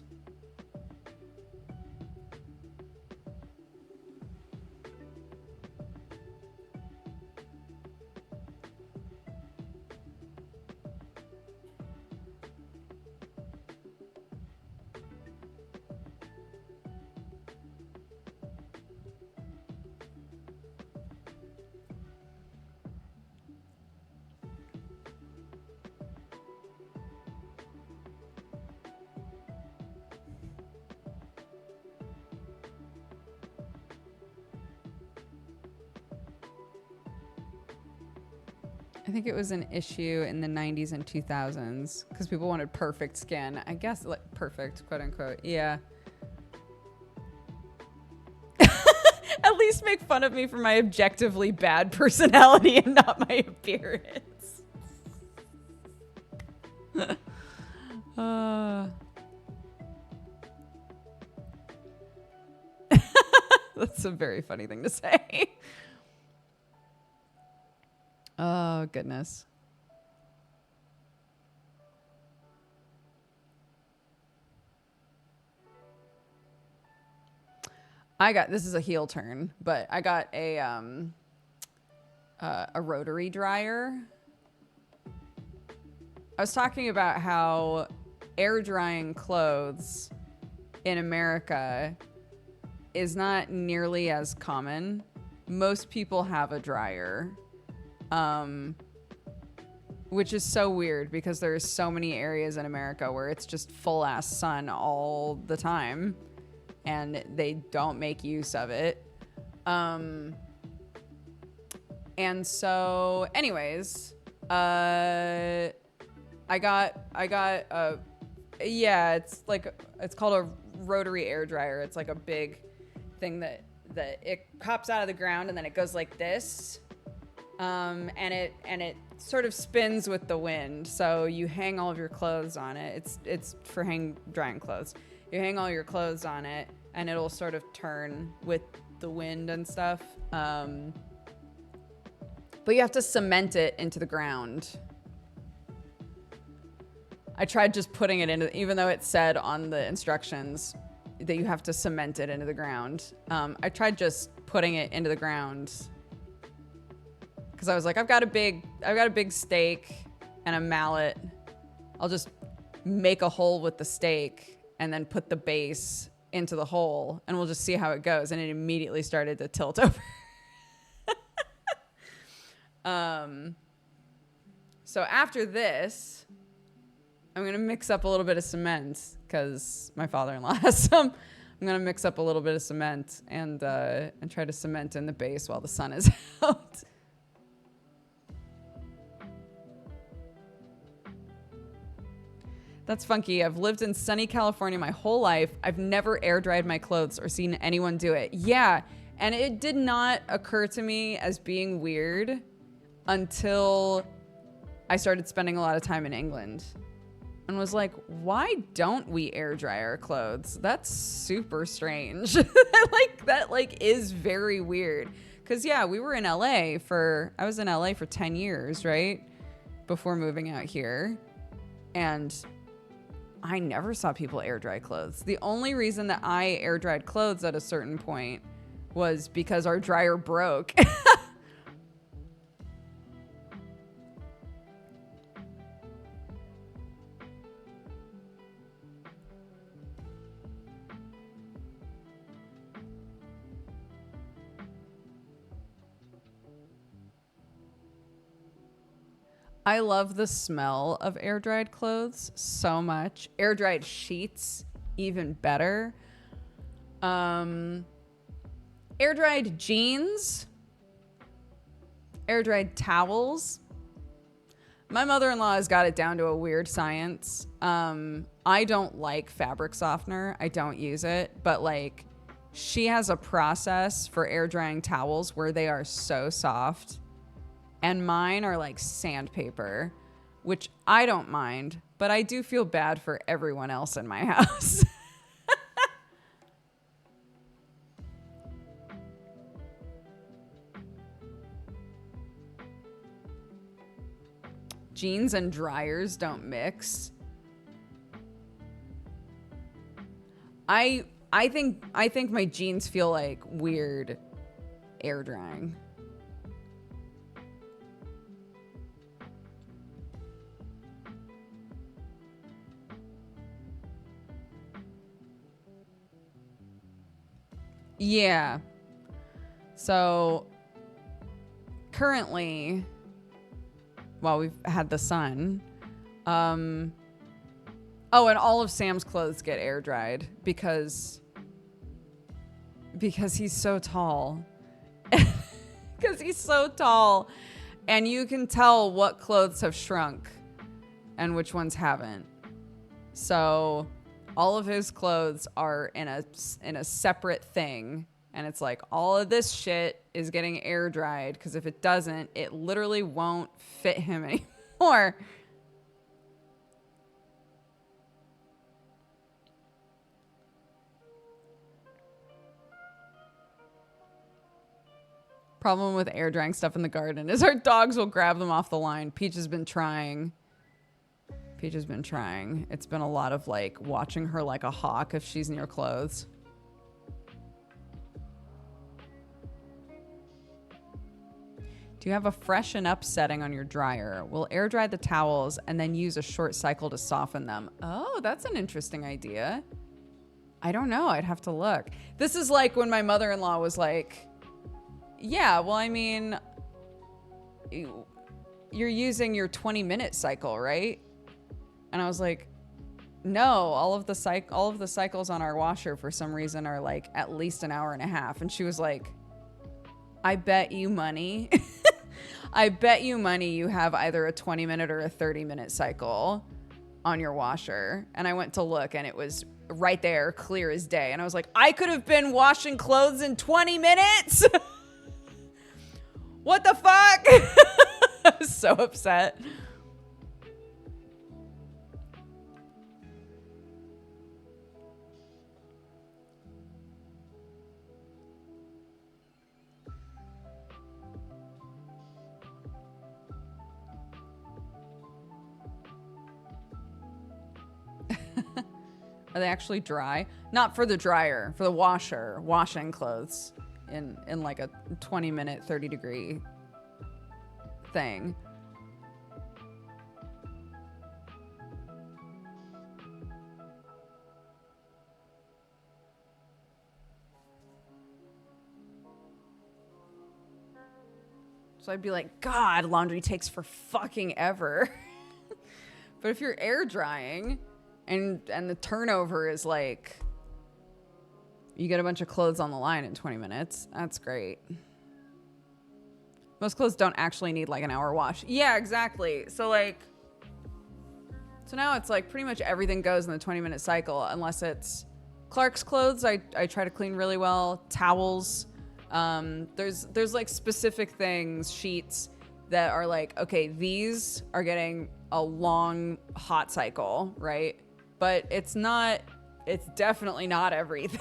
I think it was an issue in the 90s and 2000s because people wanted perfect skin. I guess, like, perfect, quote unquote. Yeah. At least make fun of me for my objectively bad personality and not my appearance. That's a very funny thing to say. Oh, goodness. This is a heel turn, but I got a rotary dryer. I was talking about how air drying clothes in America is not nearly as common. Most people have a dryer, which is so weird because there's so many areas in America where it's just full ass sun all the time and they don't make use of it. And so anyways, I got it's called a rotary air dryer. It's like a big thing that it pops out of the ground and then it goes like this. And it sort of spins with the wind. So you hang all of your clothes on it. It's for drying clothes. You hang all your clothes on it and it'll sort of turn with the wind and stuff. But you have to cement it into the ground. I tried just putting it into, even though it said on the instructions that you have to cement it into the ground. I tried just putting it into the ground because I was like, I've got a big stake and a mallet. I'll just make a hole with the stake and then put the base into the hole and we'll just see how it goes. And it immediately started to tilt over. So after this, I'm going to mix up a little bit of cement because my father-in-law has some. I'm going to mix up a little bit of cement and try to cement in the base while the sun is out. That's funky. I've lived in sunny California my whole life. I've never air dried my clothes or seen anyone do it. Yeah, and it did not occur to me as being weird until I started spending a lot of time in England. And was like, why don't we air dry our clothes? That's super strange. that is very weird. Cause yeah, we were in LA I was in LA for 10 years, right? Before moving out here. And I never saw people air dry clothes. The only reason that I air dried clothes at a certain point was because our dryer broke. I love the smell of air-dried clothes so much. Air-dried sheets, even better. Air-dried jeans. Air-dried towels. My mother-in-law has got it down to a weird science. I don't like fabric softener. I don't use it. But, like, she has a process for air-drying towels where they are so soft. And mine are like sandpaper, which I don't mind, but I do feel bad for everyone else in my house. Jeans and dryers don't mix. I think my jeans feel like weird air drying. Yeah. So currently, while we've had the sun, and all of Sam's clothes get air dried because he's so tall. Because he's so tall, and you can tell what clothes have shrunk and which ones haven't. So all of his clothes are in a separate thing. And it's like all of this shit is getting air dried because if it doesn't, it literally won't fit him anymore. Problem with air drying stuff in the garden is our dogs will grab them off the line. Peach has been trying. It's been a lot of like watching her like a hawk if she's near clothes. Do you have a freshen up setting on your dryer? We'll air dry the towels and then use a short cycle to soften them. Oh, that's an interesting idea. I don't know. I'd have to look. This is like when my mother-in-law was like, yeah, well, I mean, you're using your 20-minute cycle, right? And I was like, no, all of the cycles on our washer for some reason are like at least an hour and a half. And she was like, I bet you money. I bet you money you have either a 20-minute or a 30-minute cycle on your washer. And I went to look and it was right there, clear as day. And I was like, I could have been washing clothes in 20 minutes. What the fuck? I was so upset. Are they actually dry? Not for the dryer, for the washer, washing clothes in like a 20-minute, 30-degree thing. So I'd be like, God, laundry takes for fucking ever. But if you're air drying and the turnover is like, you get a bunch of clothes on the line in 20 minutes, that's great. Most clothes don't actually need like an hour wash. Yeah, exactly. So now it's like pretty much everything goes in the 20-minute cycle unless it's Clark's clothes. I try to clean really well. Towels. There's like specific things, sheets that are like, okay, these are getting a long hot cycle, right? But it's definitely not everything.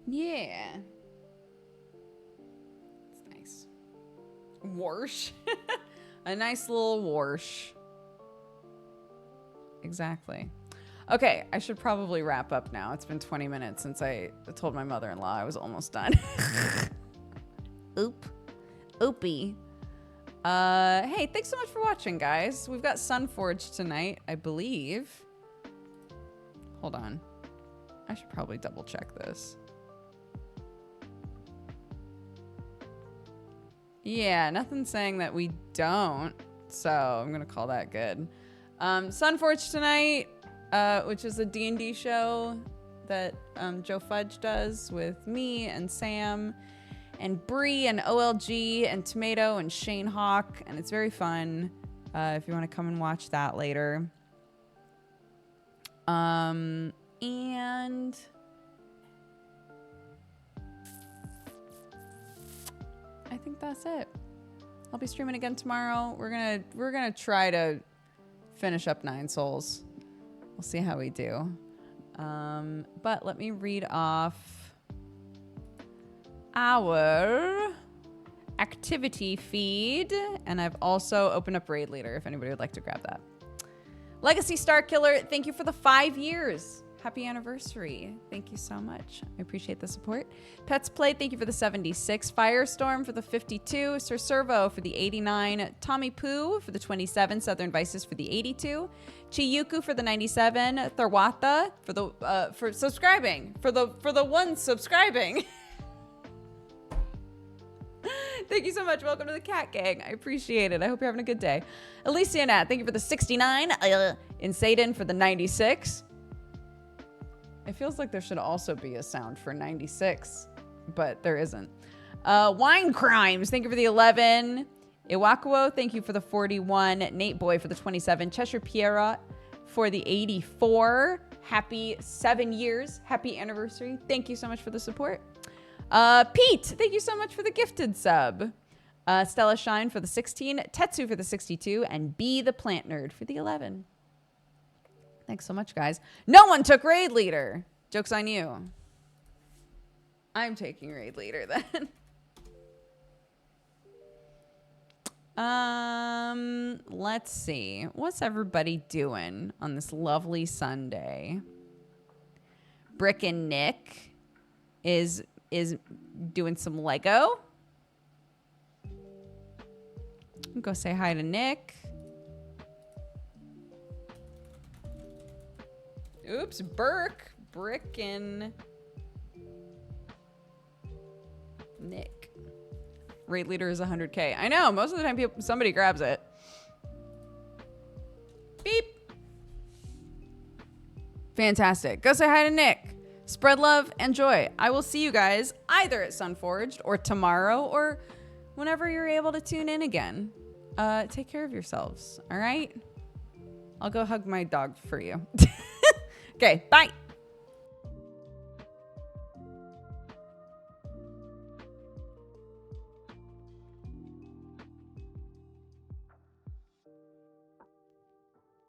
Yeah. It's nice. Wash. A nice little wash. Exactly. Okay, I should probably wrap up now. It's been 20 minutes since I told my mother-in-law I was almost done. Oopie. Hey, thanks so much for watching, guys. We've got Sunforged tonight, I believe. Hold on. I should probably double check this. Yeah, nothing's saying that we don't, so I'm gonna call that good. Sunforged tonight, which is a D&D show that Joe Fudge does with me and Sam and Bree and OLG and Tomato and Shane Hawk, and it's very fun if you want to come and watch that later. And I think that's it. I'll be streaming again tomorrow. We're gonna try to finish up 9 Souls. We'll see how we do. But let me read off our activity feed, and I've also opened up Raid Leader if anybody would like to grab that. Legacy Star Killer, thank you for the 5 years. Happy anniversary. Thank you so much. I appreciate the support. Pets Played, thank you for the 76. Firestorm for the 52. Sir Servo for the 89. Tommy Poo for the 27. Southern Vices for the 82. Chiyuku for the 97. Tharwatha for the for subscribing. For the one subscribing. Thank you so much. Welcome to the Cat Gang. I appreciate it. I hope you're having a good day. Alicia Nat, thank you for the 69. Insaden for the 96. It feels like there should also be a sound for 96, but there isn't. Wine Crimes, thank you for the 11. Iwakuo, thank you for the 41. Nate Boy for the 27. Cheshire Pierrot for the 84. Happy 7 years. Happy anniversary. Thank you so much for the support. Pete, thank you so much for the gifted sub. Stella Shine for the 16. Tetsu for the 62. And B the Plant Nerd for the 11. Thanks so much, guys. No one took Raid Leader. Joke's on you. I'm taking Raid Leader then. Let's see. What's everybody doing on this lovely Sunday? Brick and Nick is doing some Lego. Go say hi to Nick. Oops, Burke, Brick and Nick. Rate leader is 100K. I know, most of the time somebody grabs it. Beep. Fantastic. Go say hi to Nick. Spread love and joy. I will see you guys either at Sunforged or tomorrow or whenever you're able to tune in again. Take care of yourselves, all right? I'll go hug my dog for you. Okay, bye.